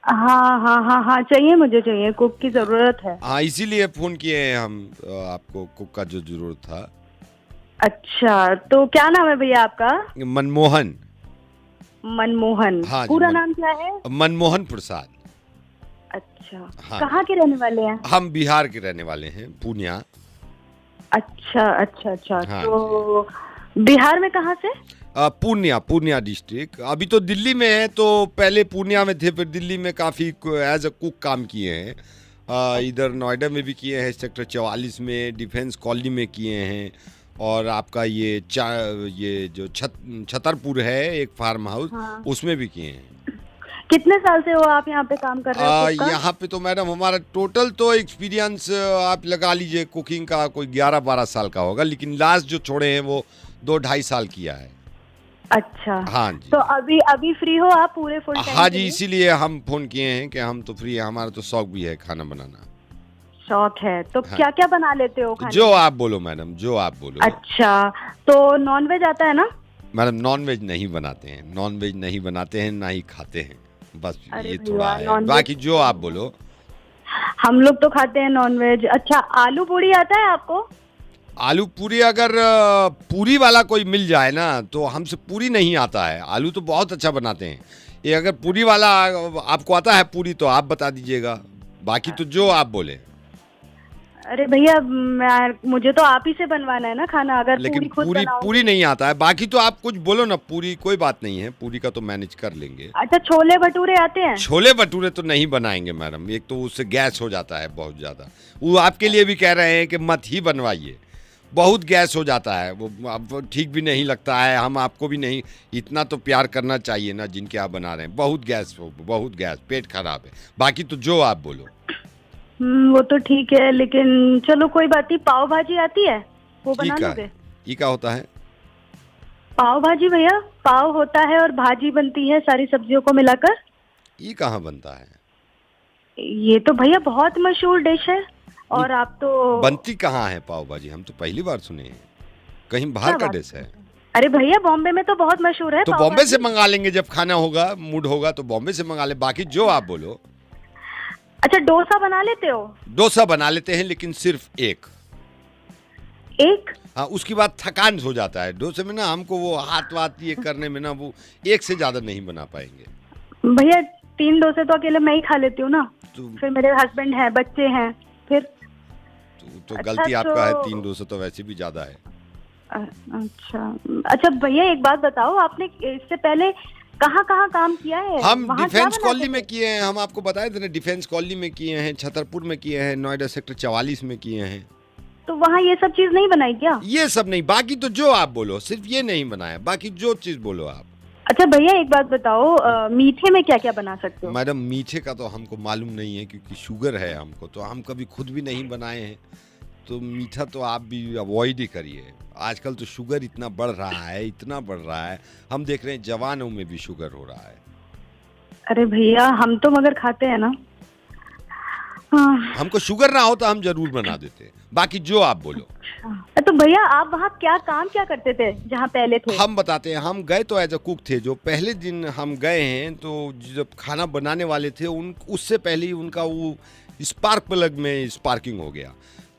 हाँ हाँ हाँ हाँ चाहिए, मुझे चाहिए, कुक की जरूरत है। हाँ इसीलिए फोन किए हैं हम। आपको कुक का जो जरूरत था। अच्छा तो क्या नाम है भैया आपका? मनमोहन। मनमोहन। हाँ जी, पूरा नाम क्या है? मनमोहन प्रसाद। अच्छा, हाँ। कहाँ के रहने वाले हैं? हम बिहार के रहने वाले हैं, पूर्णिया। अच्छा अच्छा अच्छा। हाँ तो बिहार में कहाँ से? पूर्णिया डिस्ट्रिक्ट। अभी तो दिल्ली में है, तो पहले पूर्णिया में थे, फिर दिल्ली में काफ़ी एज अ कुक काम किए हैं। इधर नोएडा में भी किए हैं, सेक्टर 44 में, डिफेंस कॉलोनी में किए हैं, और आपका ये जो छतरपुर है एक फार्म हाउस, हाँ। उसमें भी किए हैं। कितने साल से हो आप यहाँ पे काम कर रहे हो cook का? यहाँ पे तो मैडम हमारा टोटल तो एक्सपीरियंस आप लगा लीजिए कुकिंग का कोई 11-12 साल का होगा, लेकिन लास्ट जो छोड़े हैं वो 2-2.5 साल किया है। अच्छा। हाँ जी। तो अभी फ्री हो आप पूरे फुल टाइम? हाँ जी, इसीलिए हम फोन किए हैं कि हम तो फ्री है, हमारा तो शौक भी है खाना बनाना। शौक है तो हाँ। क्या क्या बना लेते हो खाने जो में? आप बोलो मैडम, जो आप बोलो। अच्छा, तो नॉन वेज आता है ना? मैडम नॉन वेज नहीं बनाते हैं, नॉन वेज नहीं बनाते हैं, ना ही खाते हैं, बस अरे ये भैया, थोड़ा है, नॉन-वेज- बाकी जो आप बोलो। हम लोग तो खाते हैं नॉन वेज। अच्छा, आलू पूरी आता है आपको? आलू पूरी अगर पूरी वाला कोई मिल जाए ना, तो हमसे पूरी नहीं आता है। आलू तो बहुत अच्छा बनाते हैं, ये अगर पूरी वाला आपको आता है पूरी तो आप बता दीजिएगा, बाकी तो जो आप बोले। अरे भैया, मुझे तो आप ही से बनवाना है ना खाना, अगर लेकिन पूरी खुद बनाओ। पूरी नहीं आता है, बाकी तो आप कुछ बोलो ना, पूरी कोई बात नहीं है, पूरी का तो मैनेज कर लेंगे। अच्छा, छोले भटूरे आते हैं? छोले भटूरे तो नहीं बनाएंगे मैडम, एक तो उससे गैस हो जाता है बहुत ज़्यादा। वो आपके लिए भी कह रहे हैं कि मत ही बनवाइए, बहुत गैस हो जाता है, वो अब ठीक भी नहीं लगता है, हम आपको भी नहीं, इतना तो प्यार करना चाहिए ना जिनके आप बना रहे हैं। बहुत गैस, पेट खराब है, बाकी तो जो आप बोलो। वो तो ठीक है, लेकिन चलो कोई बात नहीं। पाव भाजी आती है, वो बना लोगे? ये क्या होता है? पाव भाजी भैया, पाव होता है और भाजी बनती है सारी सब्जियों को मिलाकर। ये कहाँ बनता है? ये तो भैया बहुत मशहूर डिश है, और आप तो बनती कहाँ है पाव भाजी? हम तो पहली बार सुने हैं, कहीं बाहर का डिश है? अरे भैया, बॉम्बे में तो बहुत मशहूर है। तो बॉम्बे से मंगा लेंगे, जब खाना होगा, मूड होगा तो बॉम्बे से मंगा ले, बाकी जो आप बोलो। अच्छा, डोसा बना लेते हो? डोसा बना लेते हैं, लेकिन सिर्फ एक। हाँ, उसके बाद थकान हो जाता है डोसे में ना, हमको वो हाथ ये करने में ना, वो एक से ज्यादा नहीं बना पाएंगे। भैया 3 डोसे तो अकेले मैं ही खा लेती हूँ ना, फिर मेरे हस्बैंड हैं, बच्चे हैं, फिर तो अच्छा, गलती आपका है, तो 3 डोसे तो वैसे भी ज्यादा है। अच्छा भैया, एक बात बताओ, आपने इससे पहले कहाँ कहाँ काम किया है? हम वहाँ डिफेंस क्या कॉलोनी बनाते में थे? किए हैं, हम आपको बताए थे ना, डिफेंस कॉलोनी में किए हैं, छतरपुर में किए हैं, नोएडा सेक्टर 44 में किए हैं। तो वहाँ ये सब चीज नहीं बनाई क्या? ये सब नहीं, बाकी तो जो आप बोलो, सिर्फ ये नहीं बनाया, बाकी जो चीज बोलो आप। अच्छा भैया, एक बात बताओ, मीठे में क्या क्या बना सकते हो? मैडम मीठे का तो हमको मालूम नहीं है, क्योंकि शुगर है हमको, तो हम कभी खुद भी नहीं बनाए हैं, तो मीठा तो आप भी अवॉइड ही करिए। आजकल तो शुगर इतना बढ़ रहा है, हम देख रहे हैं जवानों में भी शुगर हो रहा है। अरे भैया, हम तो मगर खाते हैं ना। हाँ। हमको शुगर ना हो तो हम जरूर बना देते, बाकी जो आप बोलो। तो भैया, आप वहाँ क्या करते थे जहाँ पहले थे? हम बताते हैं, हम गए तो एज अ कुक थे। जो पहले दिन हम गए हैं, तो जब खाना बनाने वाले थे, उससे पहले ही उनका वो स्पार्क प्लग में स्पार्किंग हो गया,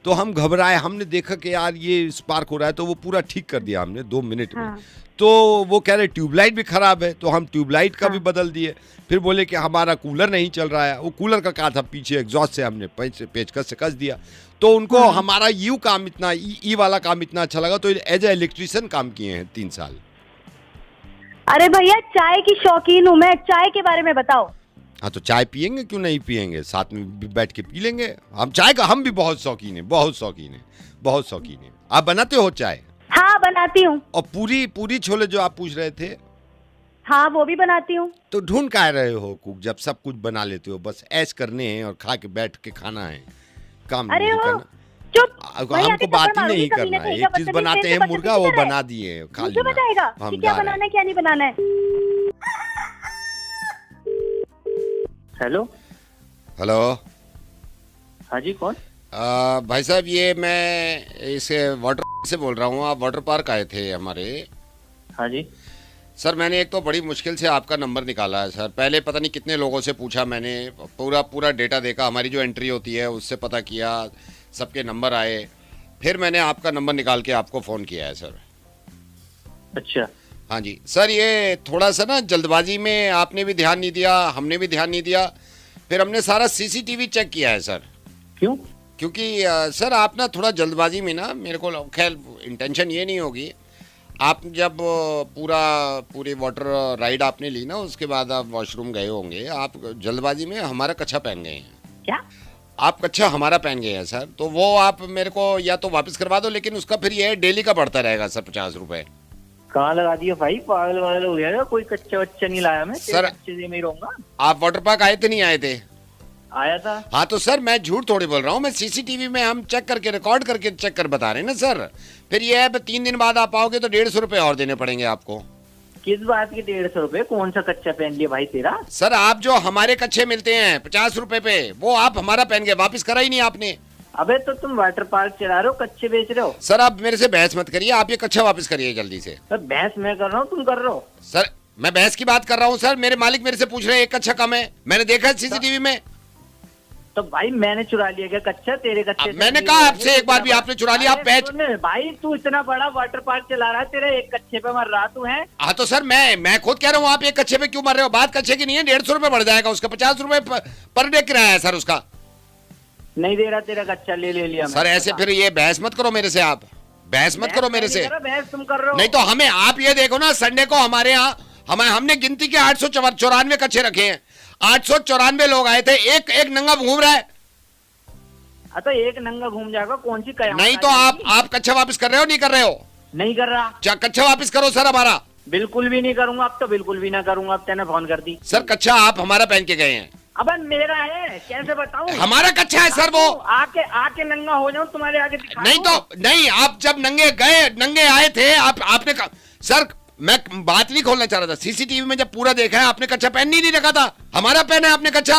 तो हम घबराए। हमने देखा कि यार ये स्पार्क हो रहा है, तो वो पूरा ठीक कर दिया हमने 2 मिनट में। तो वो कह रहे ट्यूबलाइट भी खराब है, तो हम ट्यूबलाइट का भी बदल दिए। फिर बोले कि हमारा कूलर नहीं चल रहा है, वो कूलर का था पीछे एग्जॉस्ट से हमने पेचकस से कस दिया। तो उनको हमारा ई वाला काम इतना अच्छा लगा, तो एज ए इलेक्ट्रिशियन काम किए हैं 3 साल। अरे भैया, चाय की शौकीन हूँ मैं, चाय के बारे में बताओ। हाँ, तो चाय पियेंगे, क्यों नहीं पियेंगे, साथ में बैठ के पी लेंगे। हम चाय का हम भी बहुत शौकीन है, बहुत शौकीन है। आप बनाते हो चाय? हाँ, बनाती हूँ। और पूरी छोले जो आप पूछ रहे थे? हाँ, वो भी बनाती हूँ। तो ढूंढ का रहे हो कुक, जब सब कुछ बना लेते हो, बस ऐश करने हैं और खा के बैठ के खाना है, काम अरे नहीं हो, करना। चुप। हमको बात ही नहीं करना है। एक चीज बनाते हैं मुर्गा, वो बना दिए, खा लेना। बताएगा हम क्या बनाना है क्या नहीं बनाना है। हेलो। हाँ जी, कौन? भाई साहब, ये मैं इसे वाटर से बोल रहा हूँ। आप वाटर पार्क आए थे हमारे? हाँ जी सर, मैंने एक तो बड़ी मुश्किल से आपका नंबर निकाला है सर। पहले पता नहीं कितने लोगों से पूछा मैंने, पूरा डेटा देखा, हमारी जो एंट्री होती है उससे पता किया, सबके नंबर आए, फिर मैंने आपका नंबर निकाल के आपको फ़ोन किया है सर। अच्छा। हाँ जी सर, ये थोड़ा सा ना जल्दबाजी में आपने भी ध्यान नहीं दिया, हमने भी ध्यान नहीं दिया। फिर हमने सारा सीसीटीवी चेक किया है सर। क्यों? क्योंकि सर आप ना थोड़ा जल्दबाजी में ना, मेरे को खैर इंटेंशन ये नहीं होगी, आप जब पूरी वाटर राइड आपने ली ना, उसके बाद आप वॉशरूम गए होंगे, आप जल्दबाजी में हमारा कच्छा पहन गए हैं। क्या? आप कच्छा हमारा पहन गए हैं सर, तो वो आप मेरे को या तो वापस करवा दो, लेकिन उसका फिर ये डेली का बढ़ता रहेगा सर 50 रुपए। कहाँ लगा दिया भाई, पागल वागल हो गया? कोई कच्चा वच्चा नहीं लाया मैं, सर अच्छे से मैं रहूंगा। आप वाटर पार्क आए थे नहीं आए थे? आया था। हाँ तो सर मैं झूठ थोड़ी बोल रहा हूँ, मैं सीसीटीवी में हम चेक करके रिकॉर्ड करके चेक कर बता रहे हैं ना सर। फिर ये है 3 दिन बाद आप आओगे तो 150 रुपए और देने पड़ेंगे आपको। किस बात के 150 रुपए? कौन सा कच्चा पहन लिया भाई तेरा? सर आप जो हमारे कच्चे मिलते हैं 50 रुपए पे, वो आप हमारा पहन गए, वापिस करा ही नहीं आपने। अबे तो तुम वाटर पार्क चला रहे हो, कच्चे बेच रहे हो? सर आप मेरे से बहस मत करिए, आप ये कच्चा वापस करिए जल्दी से। सर बहस मैं कर रहा हूँ, तुम कर रहे हो? सर मैं बहस की बात कर रहा हूँ सर, मेरे मालिक मेरे से पूछ रहे हैं एक कच्चा कम है, मैंने देखा है सीसीटीवी में। तो भाई मैंने चुरा लिया क्या कच्चा तेरे कच्चे? मैंने कहा आपसे एक बार भी आपने चुरा लिया, आप पैच। भाई तू इतना बड़ा वाटर पार्क चला रहा है, तेरे एक कच्चे पे मर रहा तू है? हाँ तो सर मैं खुद कह रहा हूँ, आप एक कच्चे पे क्यों मर रहे हो? बात कच्चे की नहीं है, 150 रुपए बढ़ जाएगा उसका, 50 रुपए पर डे किराया है सर उसका। नहीं दे रहा तेरा कच्चा, ले लिया सर ऐसे फिर ये बहस मत करो मेरे से, आप बहस मत करो मेरे से। बहस तुम कर रहे हो। नहीं तो हमें आप ये देखो ना, संडे को हमारे यहाँ हमने गिनती के 894 कच्चे रखे हैं, 894 लोग आए थे, एक नंगा घूम रहा है। तो एक नंगा घूम जाएगा, कौन सी कयामत? नहीं तो आप कच्चा वापस कर रहे हो नहीं कर रहे हो? नहीं कर रहा। कच्चा वापस करो सर हमारा। बिल्कुल भी नहीं करूंगा, अब तो बिल्कुल भी ना करूंगा, अब तेने फोन कर दी। सर कच्चा आप हमारा पहन के गए हैं। अब मेरा है, कैसे बताऊं? हमारा कच्चा है सर वो। आके नंगा हो जाऊं तुम्हारे आगे दिखा नहीं तो नहीं, आप जब नंगे आए थे आपने सर मैं बात नहीं खोलना चाह रहा था, सीसीटीवी में जब पूरा देखा है आपने कच्चा पहन नहीं रखा था, हमारा पहना है आपने कच्चा।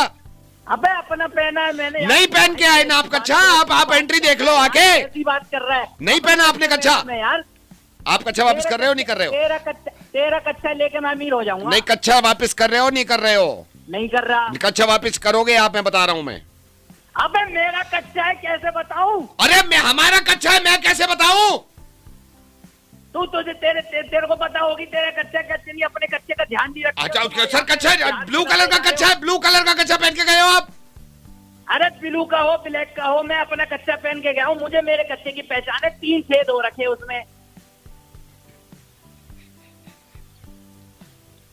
अबे अपना पहना है मैंने। नहीं पहन के आए ना आप कच्चा, आप एंट्री देख लो आके। ऐसी बात कर रहा है, नहीं पहना आपने कच्चा यार। आप कच्चा वापस कर रहे हो नहीं कर रहे हो? तेरा कच्चा लेके मैं अमीर हो जाऊंगा। नहीं कच्चा वापस कर रहे हो नहीं कर रहे हो? नहीं कर रहा। कच्चा वापस करोगे आप, मैं बता रहा हूँ मैं। अबे मेरा कच्चा है, कैसे बताऊं? अरे मैं हमारा कच्चा है, मैं कैसे बताऊं? तू तुझे तेरे को पता होगी तेरा कच्चे नहीं, अपने कच्चे का ध्यान नहीं रखता। अच्छा सर कच्चा ब्लू कलर का कच्चा है, ब्लू कलर का कच्चा पहन के गए हो आप? अरे ब्लू का हो ब्लैक का हो, मैं अपना कच्चा पहन के गया हूँ, मुझे मेरे कच्चे की पहचान है। 3 छेद हो रखे उसमें।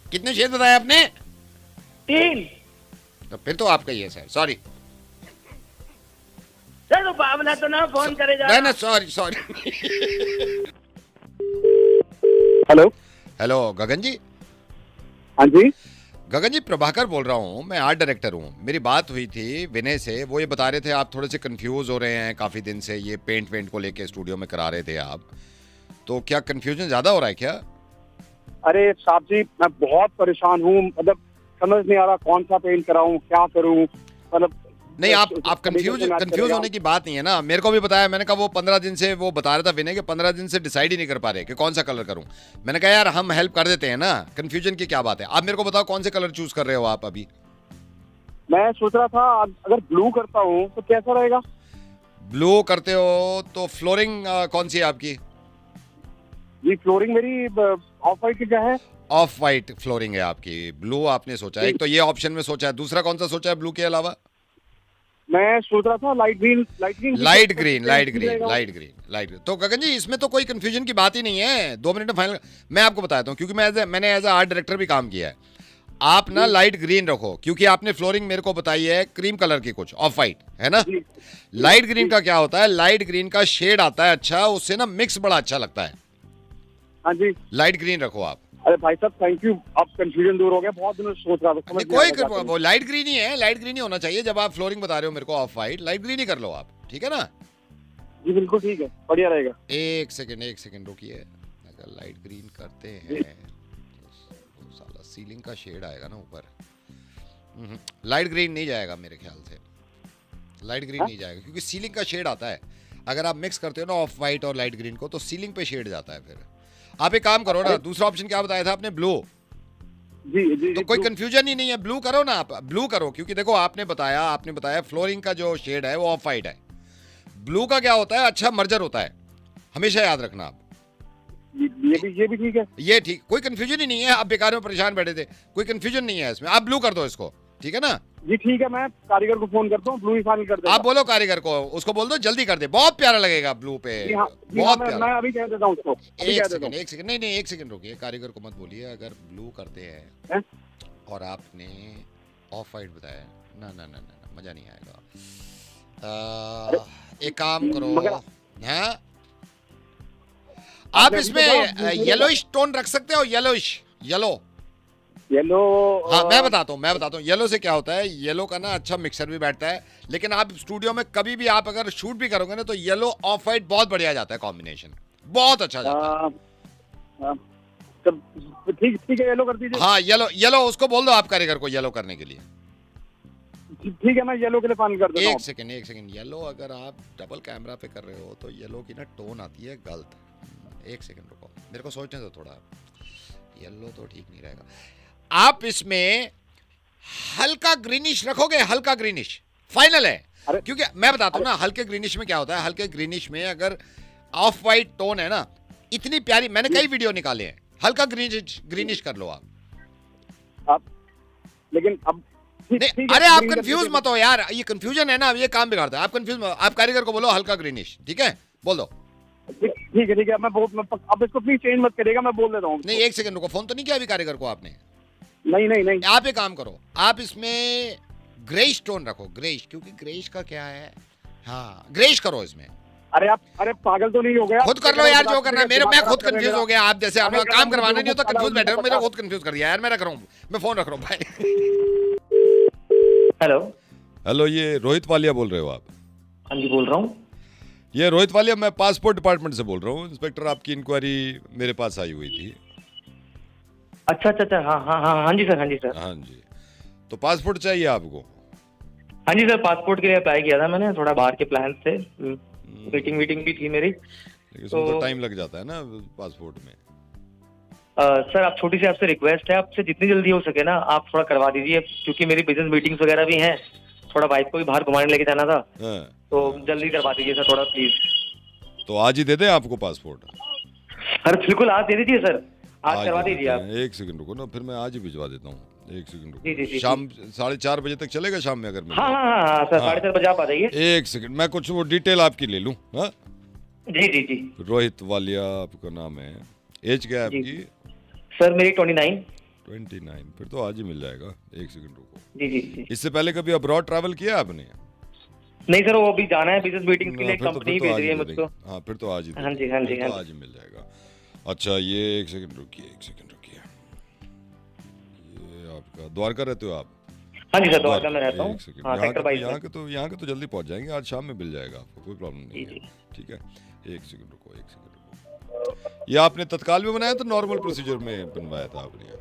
कितने छेद बताए आपने? 3। तो फिर तो आपका ही है सर, सॉरी। चलो बाबला तो ना फोन करे जा। ना सॉरी। हेलो गगन जी। हाँ जी गगन जी, प्रभाकर बोल रहा हूँ, मैं आर्ट डायरेक्टर हूँ। मेरी बात हुई थी विनय से, वो ये बता रहे थे आप थोड़े से कंफ्यूज हो रहे हैं काफी दिन से, ये पेंट को लेके स्टूडियो में करा रहे थे आप, तो क्या कंफ्यूजन ज्यादा हो रहा है क्या? अरे साहब जी मैं बहुत परेशान हूँ, मतलब समझ नहीं आ रहा कौन सा पेंट कराऊं, क्या करूं, मतलब नहीं आप कंफ्यूज होने की बात नहीं है ना, मेरे को भी बताया, मैंने कहा वो 15 दिन से वो बता रहा था विनय के 15 दिन से डिसाइड ही नहीं कर पा रहे कि कौन सा कलर करूं। मैंने कहा यार हम हेल्प कर देते हैं ना, कंफ्यूजन की क्या बात है। आप मेरे को बताओ कौन से कलर चूज कर रहे हो आप अभी? मैं सोच रहा था अगर ब्लू करता हूँ तो कैसा रहेगा? ब्लू करते हो तो फ्लोरिंग कौन सी है आपकी? जी फ्लोरिंग मेरी ऑफ वाइट की क्या है? ऑफ वाइट फ्लोरिंग है आपकी, ब्लू आपने सोचा है, एक तो ये ऑप्शन में सोचा है, दूसरा कौन सा सोचा है ब्लू के अलावा? मैं सोच रहा था लाइट ग्रीन। तो गगन जी इसमें तो कोई कंफ्यूजन की बात ही नहीं है, 2 मिनट में फाइनल। मैं आपको बताता हूँ, क्योंकि मैंने एज आर्ट डायरेक्टर भी काम किया है। आप ना लाइट ग्रीन रखो, क्योंकि आपने फ्लोरिंग मेरे को बताई है क्रीम कलर की, कुछ ऑफ वाइट है ना। लाइट ग्रीन का क्या होता है, लाइट ग्रीन का शेड आता है अच्छा, उससे ना मिक्स बड़ा अच्छा लगता है। हाँ जी लाइट ग्रीन रखो आप। अरे भाई साहब थैंक यू, अब कंफ्यूजन दूर हो गया, बहुत दिनों से सोच रहा था। कोई वो लाइट ग्रीन ही है, लाइट ग्रीन ही होना चाहिए। जब आप फ्लोरिंग बता रहे हो मेरे को ऑफ वाइट, लाइट ग्रीन ही कर लो आप, ठीक है ना? जी बिल्कुल ठीक है, बढ़िया रहेगा। एक सेकंड रुकिए, अगर लाइट ग्रीन करते हैं तो साला सीलिंग का शेड आएगा ना ऊपर। लाइट ग्रीन नहीं जाएगा मेरे ख्याल से, लाइट ग्रीन नहीं जाएगा, क्योंकि सीलिंग का शेड आता है। अगर आप मिक्स करते हो ना ऑफ वाइट और लाइट ग्रीन को, तो सीलिंग पे शेड जाता है। फिर आप एक काम करो ना, दूसरा ऑप्शन क्या बताया था आपने? ब्लू। जी तो कोई कंफ्यूजन ही नहीं है, ब्लू करो ना आप, ब्लू करो, क्योंकि देखो आपने बताया फ्लोरिंग का जो शेड है वो ऑफ वाइट है। ब्लू का क्या होता है, अच्छा मर्जर होता है, हमेशा याद रखना आप। ये भी ठीक है, ये ठीक, कोई कंफ्यूजन ही नहीं है। आप बेकार में परेशान बैठे थे, कोई कंफ्यूजन नहीं है इसमें, आप ब्लू कर दो इसको, ठीक है ना? जी ठीक है, मैं कारीगर को फोन करता हूँ, ब्लू ही फाइनल कर देता आप बोलो कारीगर को, उसको बोल दो जल्दी कर दे, बहुत प्यारा लगेगा ब्लू पे। जी हाँ, बहुत मैं प्यारा। अभी कह देता हूँ उसको, एक सेकंड नहीं, एक सेकंड रुकिए, कारीगर को मत बोलिए। अगर ब्लू करते हैं और आपने ऑफ वाइट बताया, ना ना ना ना, मजा नहीं आएगा। एक काम करो, हाँ आप इसमें येलोइश टोन रख सकते हो, येलो। हाँ मैं बताता हूँ येलो से क्या होता है। येलो का ना अच्छा मिक्सर भी बैठता है, लेकिन आप स्टूडियो में कभी भी आप अगर शूट भी करोगे ना तो येलो ऑफ वाइट बहुत बढ़िया जाता है, कॉम्बिनेशन बहुत अच्छा जाता है। ठीक है, येलो कर दीजिए। हाँ येलो उसको बोल दो आप कारीगर को येलो करने के लिए। ठीक है, मैं येलो के लिए फाइनल कर देता हूँ। एक सेकंड येलो अगर आप डबल कैमरा पे कर रहे हो तो येलो की ना टोन आती है गलत। एक सेकंड रुको, मेरे को सोचने दो थोड़ा। येलो तो ठीक नहीं रहेगा, आप इसमें हल्का ग्रीनिश रखोगे, हल्का ग्रीनिश फाइनल है। क्योंकि मैं बताता हूँ ना, हल्के ग्रीनिश में क्या होता है, हल्के ग्रीनिश में अगर ऑफ वाइट टोन है ना, इतनी प्यारी, मैंने कई वीडियो निकाले हैं, हल्का ग्रीनिश कर लो आप। लेकिन अब अरे आप कंफ्यूज मत हो यार, ये कंफ्यूजन है ना, ये काम बिगाड़ता है। आप कंफ्यूज मत, आप कारीगर को बोलो हल्का ग्रीनिश, ठीक है, बोल दो। ठीक है, अब इसको प्लीज चेंज मत करिएगा, मैं बोल देता हूँ। नहीं एक सेकंड रुको, फोन तो नहीं किया अभी कारीगर को आपने? नहीं। आप एक काम करो, आप इसमें ग्रेइश टोन रखो, ग्रेइश, क्योंकि ग्रेइश का क्या है, हाँ ग्रेइश करो इसमें। अरे पागल तो नहीं हो गया? खुद कर लो यार जो करना है। मैं खुद कंफ्यूज हो गया, आप जैसे आपने काम करवाना नहीं होता कंफ्यूज बैठे हो, मेरा खुद कंफ्यूज कर दिया यार। मैं रख रहा हूँ, मैं फोन रख रहा हूँ भाई। हेलो, ये रोहित वालिया बोल रहे हो आप? हाँ जी बोल रहा हूँ। ये रोहित वालिया, मैं पासपोर्ट डिपार्टमेंट से बोल रहा हूँ। इंस्पेक्टर आपकी इंक्वायरी मेरे पास आई हुई थी। अच्छा, हाँ जी सर। हाँ जी, तो पासपोर्ट चाहिए आपको? हाँ जी सर, पासपोर्ट के लिए अप्लाई किया था मैंने, थोड़ा बाहर के प्लान थे, मीटिंग भी थी मेरी। तो टाइम लग जाता है ना पासपोर्ट में। सर आप छोटी सी आपसे रिक्वेस्ट है, आपसे जितनी जल्दी हो सके ना आप थोड़ा करवा दीजिए, क्योंकि मेरी बिजनेस मीटिंग्स वगैरह भी हैं, थोड़ा वाइफ को भी बाहर घुमाने लेके जाना था। तो जल्दी करवा दीजिए सर थोड़ा प्लीज। तो आज ही दे दें आपको पासपोर्ट? अरे बिल्कुल आज दे दीजिए सर, आज करवा दीजिए आप। एक सेकंड रुको ना, फिर मैं आज ही भिजवा देता हूँ। एक सेकंड रुको। जी। शाम 4:30 बजे तक चलेगा शाम में? अगर हाँ सर 4:30 बजे आप आ जाइए। एक सेकंड, मैं कुछ वो डिटेल आपकी ले लूँ। जी। रोहित वालिया आपका नाम है, एज क्या है आपकी? सर मेरी 29। फिर तो आज ही मिल जाएगा। एक सेकंड रुको। जी। इससे पहले कभी अब्रॉड ट्रैवल किया आपने? नहीं सर, वो अभी जाना है बिजनेस मीटिंग के लिए, कंपनी भेज रही है मुझको। हाँ फिर तो आज ही। हाँ जी। आज ही मिल जाएगा। अच्छा ये एक सेकंड रुकिए। ये आपका द्वारका रहते हो आप? हाँ जी सर, द्वारका में रहता हूँ। यहाँ के तो जल्दी पहुँच जाएंगे, आज शाम में मिल जाएगा आपको, कोई प्रॉब्लम नहीं है। ठीक है, एक सेकंड रुको। ये आपने तत्काल में बनाया था, नॉर्मल प्रोसीजर में बनवाया था आपने?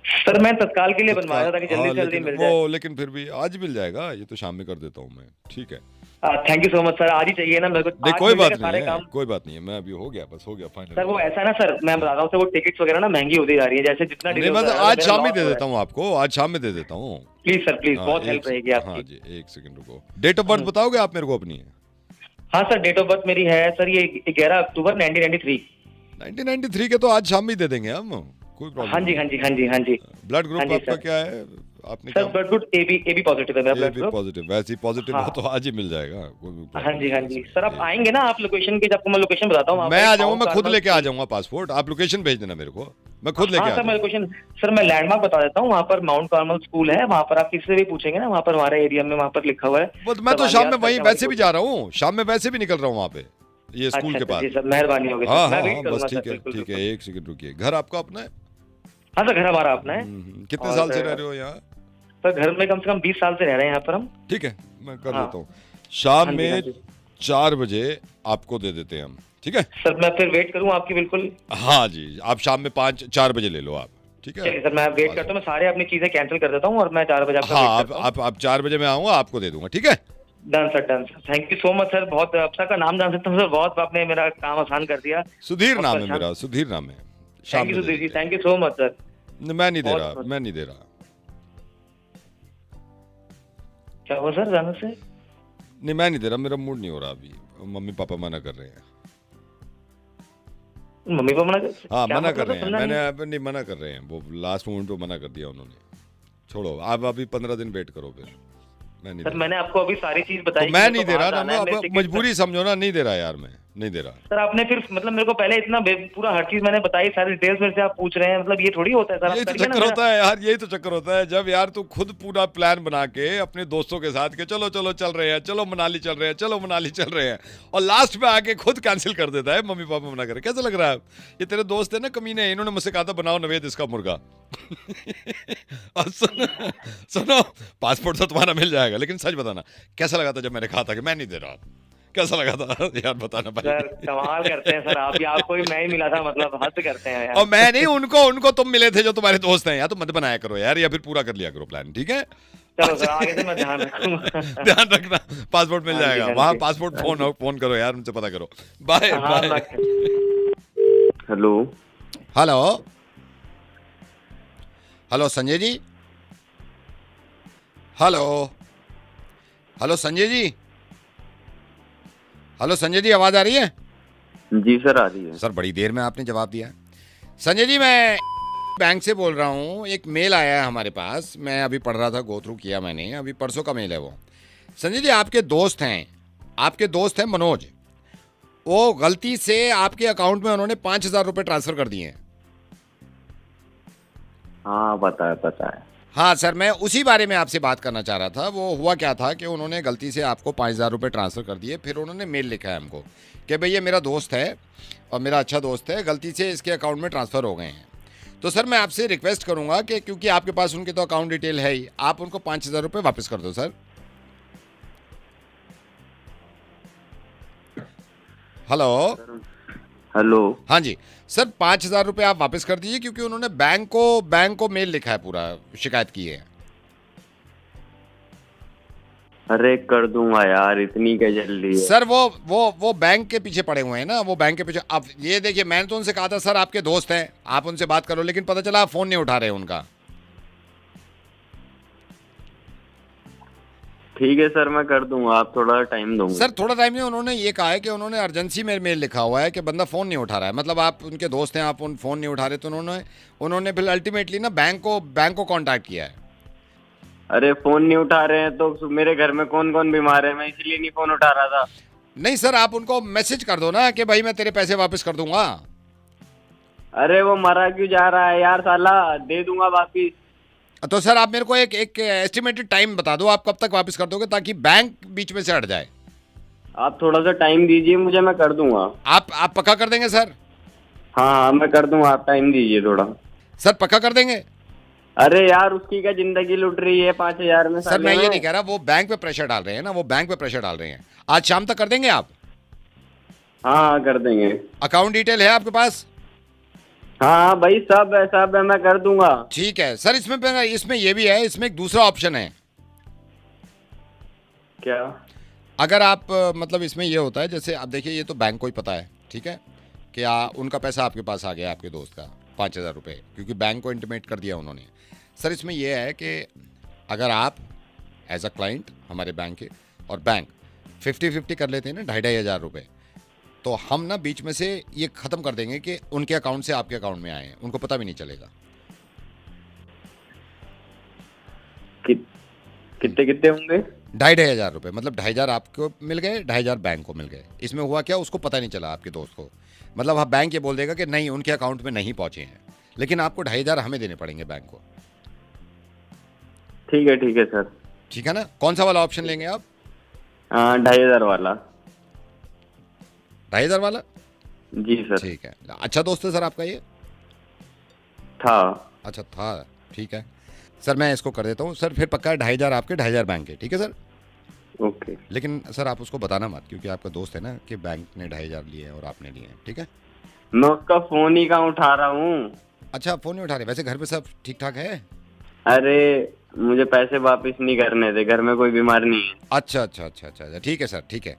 सर मैं तत्काल के लिए बनवाया था ताकि जल्दी से जल्दी मिल जाए। लेकिन फिर भी आज मिल जाएगा, ये तो शाम में कर देता हूँ मैं। ठीक है, thank you so much sir, आज ही चाहिए ना मेरे को। नहीं कोई बात नहीं है, मैं अभी हो गया फाइनल। सर वो ऐसा ना सर, मैं बता रहा हूँ, वो टिकट्स वगैरह ना महंगी होती जा रही है, जैसे जितना नहीं मैं आज शाम में दे देता हूँ आपको, आज शाम में दे देता हूँ। प्लीज सर प्लीज, बहुत हेल्प रहेगी आपकी। हाँ जी, एक सेकंड रुको। डेट ऑफ बर्थ बताओगे आप मेरे को अपनी? हाँ सर, डेट ऑफ बर्थ मेरी है सर ये 11 अक्टूबर 1993। 1993 के तो आज शाम में दे देंगे हम, कोई प्रॉब्लम। हाँ जी। ब्लड ग्रुप आपका क्या है? आपने sir blood group AB positive है मेरा ब्लड ग्रुप। पॉजिटिव, वैसे ही पॉजिटिव हो तो आज ही मिल जाएगा। हाँ जी सर, आप आएंगे ना, आप लोकेशन की, आपको मैं लोकेशन बताता हूँ। मैं आ जाऊंगा, मैं खुद लेके आ जाऊंगा पासपोर्ट, आप लोकेशन भेज देना मेरे को, मैं खुद लेके आ जाऊंगा। लोकेशन सर मैं लैंडमार्क बता देता हूँ, वहाँ पर माउंट कार्मल स्कूल है, वहाँ पर आप किसी से भी पूछेंगे ना, वहाँ पर हमारे एरिया में वहाँ पर लिखा हुआ है। मैं तो शाम में वहीं वैसे भी जा रहा हूँ, शाम में वैसे भी निकल रहा हूँ वहाँ पे, ये स्कूल के पास। सर मेहरबानी होगी। हाँ बस ठीक है। एक सेकंड रुकिए। घर आपका अपना है? हाँ सर घर हमारा अपना है। कितने साल से रह रहे हो यहाँ? सर घर में कम से कम 20 साल से रह रहे हैं यहाँ पर हम। ठीक है, मैं कर देता हूँ। शाम में 4 बजे आपको दे देते हैं हम, ठीक है सर? मैं फिर वेट करूँ आपकी? बिल्कुल। हाँ जी, आप शाम में 4 बजे ले लो आप, ठीक है? सर मैं वेट करता हूँ, मैं सारे अपनी चीजें कैंसिल कर देता हूँ और मैं 4 बजे आपका वेट करता हूँ। आप 4 बजे मैं आऊँगा, आपको दे दूंगा, ठीक है? Done sir. Thank you so much sir, बहुत अच्छा का नाम जान सकता हूँ सर, बहुत आपने मेरा काम आसान कर दिया। सुधीर नाम है मेरा, सुधीर नाम है। Thank you Sudhir ji, thank you so much sir. मैं नहीं दे रहा। क्या हुआ सर जाने से? नहीं मैं नहीं दे रहा, मेरा मूड नहीं हो रहा अभी, मम्मी पापा मना कर रहे हैं। मम्मी पापा मना कर? हाँ मना कर रहे हैं, मैंने नहीं मना कर रहे हैं, वो लास्ट मोमेंट पे मना कर दिया उन्होंने। छोड़ो, आप अभी 15 दिन वेट करो फिर। मैं नहीं सर मैंने आपको अभी सारी चीज बताई। तो मैं नहीं दे रहा ना, अब मजबूरी समझो ना, नहीं दे रहा यार, मैं नहीं दे रहा। सर आपने फिर मतलब मेरे को पहले इतना पूरा हर चीज मैंने बताई, सारी डिटेल्स मेरे से आप पूछ रहे हैं, मतलब ये थोड़ी होता है सर। यही तो चक्कर होता है यार, यही तो चक्कर होता है जब यार तू खुद पूरा प्लान बना के अपने दोस्तों के साथ के चलो चलो चल रहे हैं, चलो मनाली चल रहे हैं, चलो मनाली चल रहे हैं, और लास्ट में आके खुद कैंसिल कर देता है, मम्मी पापा मना करे। कैसा लग रहा है? ये तेरे दोस्त है ना कमीने, इन्होंने मुझसे कहा था बनाओ नवेद इसका मुर्गा। और सुनो पासपोर्ट तो तुम्हारा मिल जाएगा, लेकिन सच बताना कैसा लगा था जब मैंने कहा था कि मैं नहीं दे रहा? कैसा लगा था यार बताना भाई। सर कमाल करते हैं सर आप भी, आपको भी मैं ही मिला था, मतलब हद करते हैं यार। और मैं नहीं, उनको तुम मिले थे जो तुम्हारे दोस्त हैं यार, तो मत बनाया करो यार, या फिर पूरा कर लिया करो प्लान, ठीक है? चलो सर आगे से मैं ध्यान रखूंगा। ध्यान रखना, पासपोर्ट मिल जाएगा वहाँ, पासपोर्ट फोन करो यार, उनसे पता करो। Bye bye. Hello hello hello Sanjay ji, hello hello Sanjay ji, hello Sanjay ji, आवाज आ रही है? जी सर आ रही है। सर बड़ी देर में आपने जवाब दिया। संजय जी मैं बैंक से बोल रहा हूँ, एक मेल आया है हमारे पास, मैं अभी पढ़ रहा था, गो थ्रू किया मैंने, अभी परसों का मेल है वो। संजय जी आपके दोस्त हैं मनोज, वो गलती से आपके अकाउंट में उन्होंने 5,000 रुपये ट्रांसफर कर दिए हैं। हाँ पता है। हाँ सर, मैं उसी बारे में आपसे बात करना चाह रहा था। वो हुआ क्या था कि उन्होंने गलती से आपको 5,000 रुपये ट्रांसफ़र कर दिए, फिर उन्होंने मेल लिखा है हमको कि भाई ये मेरा दोस्त है और मेरा अच्छा दोस्त है, गलती से इसके अकाउंट में ट्रांसफ़र हो गए हैं। तो सर मैं आपसे रिक्वेस्ट करूँगा कि क्योंकि आपके पास उनके तो अकाउंट डिटेल है ही, आप उनको 5,000 रुपये वापस कर दो सर। हेलो हाँ जी सर, 5,000 रुपये आप वापस कर दीजिए, क्योंकि उन्होंने बैंक को मेल लिखा है, पूरा शिकायत की है। अरे कर दूंगा यार, इतनी क्या जल्दी है? सर वो बैंक के पीछे पड़े हुए हैं ना, वो बैंक के पीछे। अब ये देखिए, मैंने तो उनसे कहा था सर आपके दोस्त हैं, आप उनसे बात करो, लेकिन पता चला आप फोन नहीं उठा रहे उनका। ठीक है सर मैं कर दूंगा, आप थोड़ा टाइम दोगे? सर थोड़ा टाइम नहीं, उन्होंने ये कहा है कि उन्होंने अर्जेंसी में मेल लिखा हुआ है कि बंदा फ़ोन नहीं उठा रहा है, मतलब आप उनके दोस्त हैं, आप उन फ़ोन नहीं उठा रहे, तो उन्होंने फिर अल्टीमेटली ना बैंक को कांटेक्ट किया है। अरे फोन नहीं उठा रहे हैं तो मेरे घर में कौन कौन बीमार है, मैं इसलिए नहीं फोन उठा रहा था। नहीं सर, आप उनको मैसेज कर दो ना कि भाई मैं तेरे पैसे वापस कर दूंगा। अरे वो मरा क्यों जा रहा है यार साला, दे दूंगा वापिस। तो सर आप मेरे को एक एस्टिमेटेड टाइम बता दो, आप कब तक वापस कर दोगे, ताकि बैंक बीच में से हट जाए। आप थोड़ा सा टाइम दीजिए मुझे, मैं कर दूंगा। आप पक्का कर देंगे सर? हाँ मैं कर दूंगा, आप टाइम दीजिए थोड़ा। सर पक्का कर देंगे? अरे यार उसकी क्या जिंदगी लुट रही है 5,000 में। सर मैं ये नहीं कह रहा, वो बैंक पे प्रेशर डाल रहे हैं ना, वो बैंक पे प्रेशर डाल रहे हैं। आज शाम तक कर देंगे आप? हाँ कर देंगे। अकाउंट डिटेल है आपके पास? हाँ भाई सब है, मैं कर दूंगा। ठीक है सर, इसमें ये भी है, इसमें एक दूसरा ऑप्शन है। क्या? अगर आप मतलब इसमें ये होता है, जैसे आप देखिए, ये तो बैंक को ही पता है, ठीक है, कि उनका पैसा आपके पास आ गया, आपके दोस्त का 5,000 रुपये, क्योंकि बैंक को इंटीमेट कर दिया उन्होंने। सर इसमें यह है कि अगर आप एज अ क्लाइंट हमारे बैंक के और बैंक 50-50 कर लेते हैं ना, 2,500 रुपये, तो हम ना बीच में से ये ख़त्म कर देंगे कि उनके अकाउंट से आपके अकाउंट में आए हैं, उनको पता भी नहीं चलेगा। कितने होंगे? 2,500 रुपये, मतलब 2,500 आपको मिल गए, 2,500 बैंक को मिल गए। इसमें हुआ क्या, उसको पता नहीं चला आपके दोस्त को, मतलब आप बैंक ये बोल देगा कि नहीं उनके अकाउंट में नहीं पहुंचे हैं, लेकिन आपको 2,500 हमें देने पड़ेंगे बैंक को। ठीक है सर। ठीक है ना? कौन सा वाला ऑप्शन लेंगे आप? 2,500 वाला। 2,500 वाला? जी सर। ठीक है। अच्छा दोस्त है सर आपका ये? था। अच्छा था, ठीक है सर, मैं इसको कर देता हूँ सर। फिर पक्का 2,500 आपके, 2,500 बैंक के, ठीक है सर? ओके। लेकिन सर आप उसको बताना मत, क्योंकि आपका दोस्त है ना, कि बैंक ने 2,500 लिए हैं और आपने लिए हैं, ठीक है? मैं उसका फोन ही कहाँ उठा रहा हूँ। अच्छा फोन नहीं उठा रहे? वैसे घर पे सब ठीक ठाक है? अरे मुझे पैसे वापस नहीं करने थे, घर में कोई बीमार नहीं है। अच्छा, ठीक है सर, ठीक है,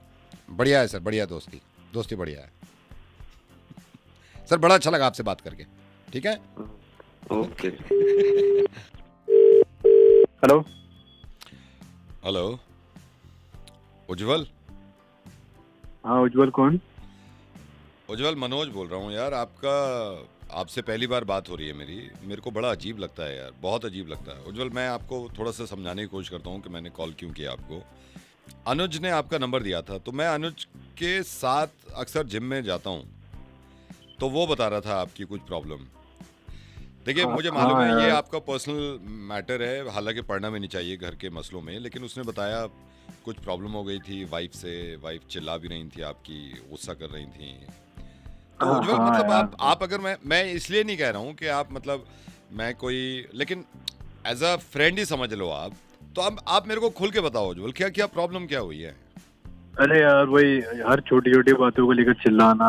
बढ़िया है सर, बढ़िया दोस्ती बढ़िया है सर, बड़ा अच्छा लगा आपसे बात करके, ठीक है? ओके। हेलो उज्जवल? हाँ उज्जवल कौन? उज्जवल मनोज बोल रहा हूँ यार, आपसे पहली बार बात हो रही है मेरे को बड़ा अजीब लगता है यार, बहुत अजीब लगता है। उज्जवल, मैं आपको थोड़ा सा समझाने की कोशिश करता हूँ कि मैंने कॉल क्यों किया आपको। अनुज ने आपका नंबर दिया था, तो मैं अनुज के साथ अक्सर जिम में जाता हूँ, तो वो बता रहा था आपकी कुछ प्रॉब्लम। देखिए, मुझे मालूम है ये आपका पर्सनल मैटर है, हालांकि पढ़ना भी नहीं चाहिए घर के मसलों में, लेकिन उसने बताया कुछ प्रॉब्लम हो गई थी वाइफ से, वाइफ चिल्ला भी रही थी आपकी, गुस्सा कर रही थी। तो उज्जवल, मतलब आप अगर मैं इसलिए नहीं कह रहा हूँ कि आप मतलब मैं कोई, लेकिन एज अ फ्रेंड ही समझ लो आप, तो अब आप मेरे को खुल के बताओ उज्जवल, क्या क्या प्रॉब्लम क्या हुई है? अरे यार, वही हर छोटी छोटी बातों को लेकर चिल्लाना,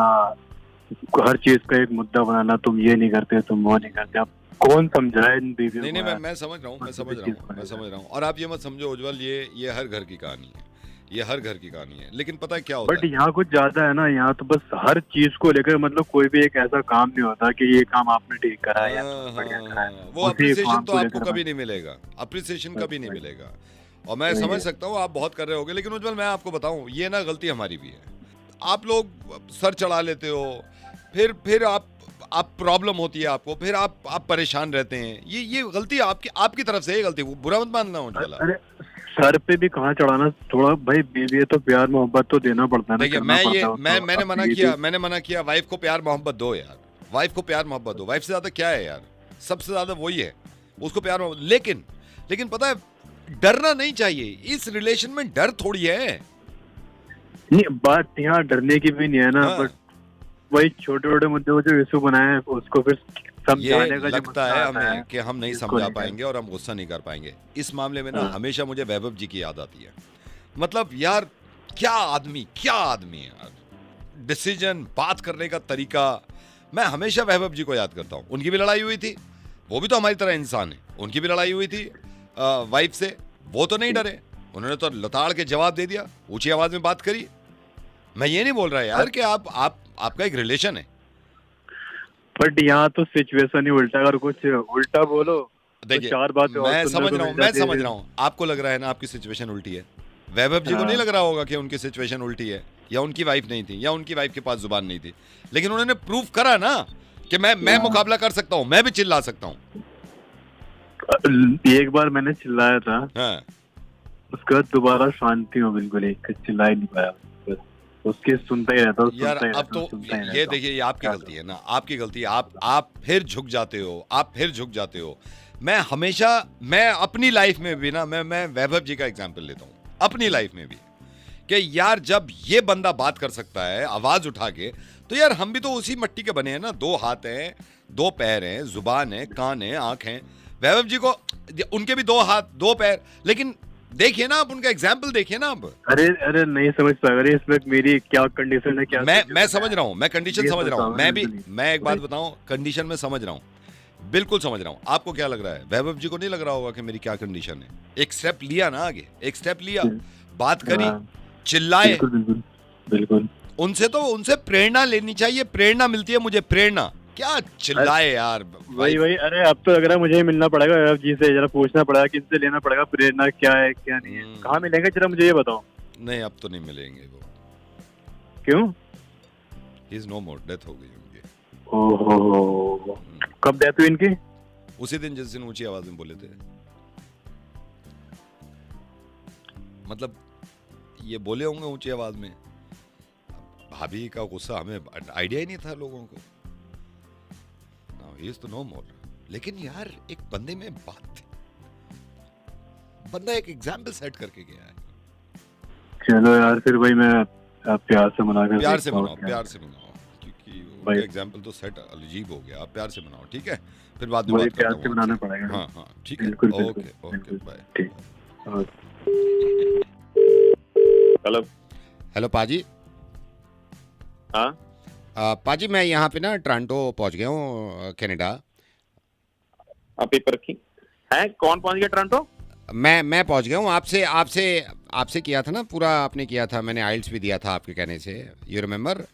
हर चीज का एक मुद्दा बनाना, तुम ये नहीं करते, तुम वो नहीं करते। अब कौन समझाए इन बीवियों को? नहीं, मैं समझ रहा हूँ। और आप ये मत समझो उज्जवल, ये हर घर की कहानी है, ये हर घर की कहानी है। लेकिन पता है क्या होता है, बट यहाँ कुछ ज्यादा है ना, यहाँ तो बस हर चीज को लेकर, मतलब कोई भी एक ऐसा काम नहीं होता कि ये काम आपने ठीक करा है, वो अप्रिसिएशन तो आपको कभी नहीं मिलेगा, अप्रिसिएशन कभी नहीं मिलेगा। और मैं समझ सकता हूँ आप बहुत कर रहे होगे, लेकिन उज्जवल मैं आपको बताऊँ, ये ना गलती हमारी भी है। आप लोग सर चढ़ा लेते हो, फिर आप प्रॉब्लम होती है आपको, फिर आप परेशान रहते हैं। ये गलती आपकी तरफ से, ये गलती, बुरा मत मानना उज्जवल। अरे सर पे भी कहाँ चढ़ाना, थोड़ा भाई बीवी है तो प्यार मोहब्बत तो देना पड़ता है ना। देखिए, मैंने मना किया वाइफ को प्यार मोहब्बत दो यार, वाइफ को प्यार मोहब्बत दो। वाइफ से ज्यादा क्या है यार, सबसे ज्यादा वही है, उसको प्यार मोहब्बत। लेकिन पता है, डरना नहीं चाहिए इस रिलेशन में, डर थोड़ी है। नहीं, बात यहाँ डरने की भी नहीं है ना, बट वही छोटे छोटे मुद्दे को जो इशू बनाए उसको फिर समझाने का लगता है हमें कि हम नहीं समझा पाएंगे और हम गुस्सा नहीं कर पाएंगे। इस मामले में ना हमेशा मुझे वैभव जी की याद आती है। मतलब यार, क्या आदमी है यार, डिसीजन, बात करने का तरीका। मैं हमेशा वैभव जी को याद करता हूँ। उनकी भी लड़ाई हुई थी, वो भी तो हमारी तरह इंसान है, उनकी भी लड़ाई हुई थी वाइफ से, वो तो नहीं डरे, उन्होंने तो लताड़ के जवाब दे दिया, ऊंची आवाज में बात करी। मैं ये नहीं बोल रहा यार कि आपका एक रिलेशन है, बट यहाँ तो सिचुएशन ही उल्टा, अगर कुछ उल्टा बोलो देखिए, तो चार बातें मैं समझ रहा हूँ आपको लग रहा है ना आपकी सिचुएशन उल्टी है। वैभव जी को नहीं लग रहा होगा कि उनकी सिचुएशन उल्टी है, या उनकी वाइफ नहीं थी, या उनकी वाइफ के पास जुबान नहीं थी, लेकिन उन्होंने प्रूफ करा ना कि मैं मुकाबला कर सकता हूँ, मैं भी चिल्ला सकता हूँ। एक बार मैंने चिल्लाया था, उसके बाद दोबारा शांति हो, बिल्कुल एक चिल्ला ही नहीं पाया, उसके सुनता ही रहता यार। अब तो ये देखिए, ये आपकी गलती है ना, आपकी गलती है। आप फिर झुक जाते हो, मैं हमेशा, मैं अपनी लाइफ में भी ना, मैं वैभव जी का एग्जांपल लेता हूँ अपनी लाइफ में भी, कि यार जब ये बंदा बात कर सकता है आवाज उठा के, तो यार हम भी तो उसी मिट्टी के बने हैं ना। 2 हाथ हैं, 2 पैर हैं, जुबान है, कान है, आंख है। वैभव जी को, उनके भी 2 हाथ 2 पैर, लेकिन देखिए ना आप उनका एग्जाम्पल देखिए ना आप। अरे नहीं समझ पा रहे इसमें मेरी क्या कंडीशन है, क्या मैं समझ रहा हूँ, मैं कंडीशन समझ रहा हूँ, मैं एक बात बताऊं, कंडीशन में समझ रहा हूँ, बिल्कुल समझ रहा हूँ। आपको क्या लग रहा है, वैभव जी को नहीं लग रहा होगा कि मेरी क्या कंडीशन है? एक स्टेप लिया ना आगे, एक स्टेप लिया, बात करी, चिल्लाए, बिल्कुल। उनसे प्रेरणा लेनी चाहिए, प्रेरणा मिलती है मुझे, प्रेरणा। क्या चिल्लाए यार, वही। अरे अब तो लग रहा है मुझे मिलना पड़ेगा वैभव जी से, जरा पूछना पड़ेगा, किनसे लेना पड़ेगा प्रेरणा, क्या है क्या नहीं है, कहाँ मिलेंगे, जरा मुझे ये बताओ। नहीं, अब तो नहीं मिलेंगे वो। क्यों? He is no more, death हो गई उनकी। ओहो, कब डेथ हुई इनकी? उसी दिन जिस दिन ऊंची आवाज में बोले थे। मतलब ये बोले होंगे ऊंची आवाज में, भाभी का गुस्सा हमें आइडिया ही नहीं था लोगों को। He is to know more. लेकिन यार एक बंदे में बात थी, बंदा एक एग्जाम्पल सेट करके गया है। चलो यार, फिर भाई मैं प्यार से मनाकर, प्यार से मनाओ, क्योंकि वो एग्जाम्पल तो सेट अजीब हो गया। आप प्यार से मनाओ, ठीक है? फिर बाद में बात प्यार से मनाना पड़ेगा। हाँ, ठीक है, ओके, बाय। हेलो पाजी। हाँ पाजी, मैं यहाँ पे ना टोरंटो पहुँच गया हूँ, कनाडा। आप पेपर रखी है? कौन पहुँच गया टोरंटो? मैं पहुँच गया हूँ। आपसे किया था ना, पूरा आपने किया था, मैंने आइल्स भी दिया था आपके कहने से, यू रिमेम्बर?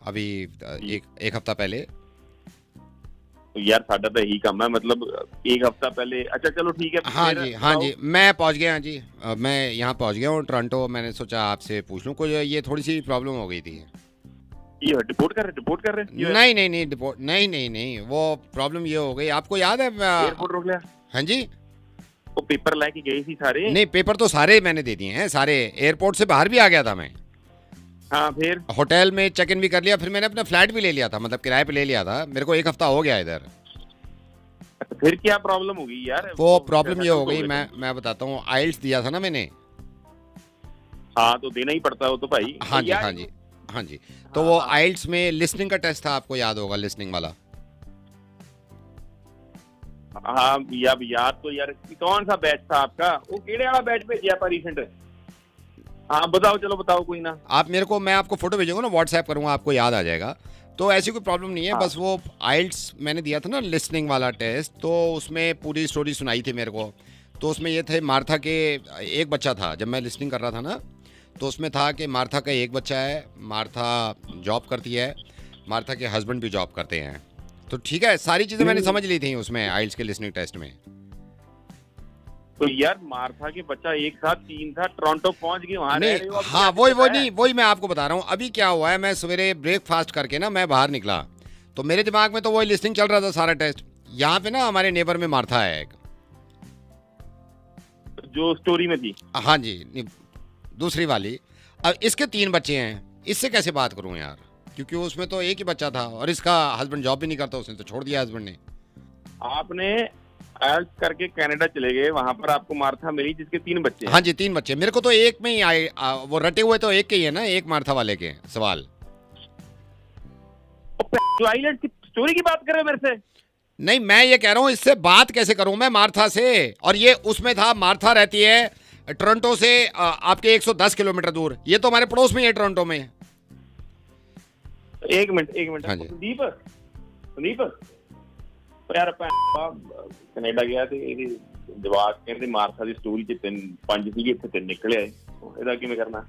अभी एक हफ्ता पहले। यार साडा तो यही काम है, मतलब 1 हफ्ता पहले। अच्छा चलो ठीक है। हाँ जी, मैं पहुँच गया जी, मैं यहाँ पहुँच गया हूँ टोरंटो। मैंने सोचा आपसे पूछ लूँ, कोई ये थोड़ी सी प्रॉब्लम हो गई थी। ये डिपोर्ट कर रहे नहीं डिपोर्ट नहीं, वो प्रॉब्लम ये हो गई, आपको याद है एयरपोर्ट रोक लिया। हाँ जी, वो पेपर लेके गई थी सारे। नहीं पेपर तो सारे मैंने दे दिए हैं, सारे एयरपोर्ट से बाहर भी आ गया था मैं। हाँ फिर होटल में चेक इन भी कर लिया, फिर मैंने अपना फ्लैट भी ले लिया था, मतलब किराए पे ले लिया था, मेरे को 1 हफ्ता हो गया इधर। फिर क्या प्रॉब्लम होगी यार? वो प्रॉब्लम ये हो गई, मैं बताता हूँ, आइल्स दिया था ना मैंने। हाँ तो देना ही पड़ता है वो तो भाई। हाँ जी, तो वो आइल्स में लिसनिंग का टेस्ट था, आपको याद होगा, लिसनिंग वाला। हाँ यार तो यार कौन सा बैच था आपका? वो केड़े वाला बैच भेजिया पर रिसेंट? हाँ बताओ, चलो बताओ, कोई ना। आप मेरे को, मैं आपको फोटो भेजूंगा ना, व्हाट्सएप करूंगा, आपको याद आ जाएगा। तो ऐसी कोई प्रॉब्लम नहीं है। हाँ। बस वो आइल्स मैंने दिया था ना लिसनिंग वाला टेस्ट, तो उसमें पूरी स्टोरी सुनाई थी मेरे को। तो उसमें ये थे, मार्था के एक बच्चा था, जब मैं लिसनिंग कर रहा था ना, तो उसमें था कि मार्था का एक बच्चा है, मार्था जॉब करती है, मार्था के हस्बैंड भी जॉब करते हैं। तो ठीक है, सारी चीज़ें मैंने समझ ली थी उसमें आइल्स के लिसनिंग टेस्ट में। तो यार मार्था के बच्चा एक साथ 3 था, टोरंटो पहुंच गई वहां। नहीं हाँ, वही मैं आपको बता रहा हूँ। अभी क्या हुआ है, मैं सवेरे ब्रेकफास्ट करके ना मैं बाहर निकला, तो मेरे दिमाग में तो वही लिसनिंग चल रहा था सारा टेस्ट। यहाँ पे ना हमारे नेबर में मार्था है एक, जो स्टोरी में थी। हाँ जी, दूसरी वाली। अब इसके 3 बच्चे हैं, इससे कैसे बात करूँ यार, क्योंकि उसमें तो एक ही बच्चा था और इसका हस्बैंड जॉब भी नहीं करता, उसने तो छोड़ दिया हस्बैंड ने। आपने आइल्स करके कनाडा चले गए, वहां पर आपको मार्था मिली जिसके 3 बच्चे हैं। हाँ जी, 3 बच्चे। मेरे को तो एक में ही आए, वो रटे हुए तो एक के ही है ना, एक मार्था वाले के सवाल। जो आइल्स की स्टोरी की बात कर रहे हो मेरे से? नहीं, मैं ये कह रहा हूँ इससे बात कैसे करूँ मैं मार्था से। और ये उसमें था, मार्था रहती है टोरंटो से आपके 110 किलोमीटर दूर। ये तो हमारे पड़ोस में है, टोरंटो में। एक मिनट। हाँ संदीप यार कनाडा गया थे, जवाब कहते मार्था दी स्टोरी च 5 ਸੀ, ਇੱਥੇ 3 ਨਿਕਲੇ ਆਏ। ਇਹਦਾ ਕਿਵੇਂ करना?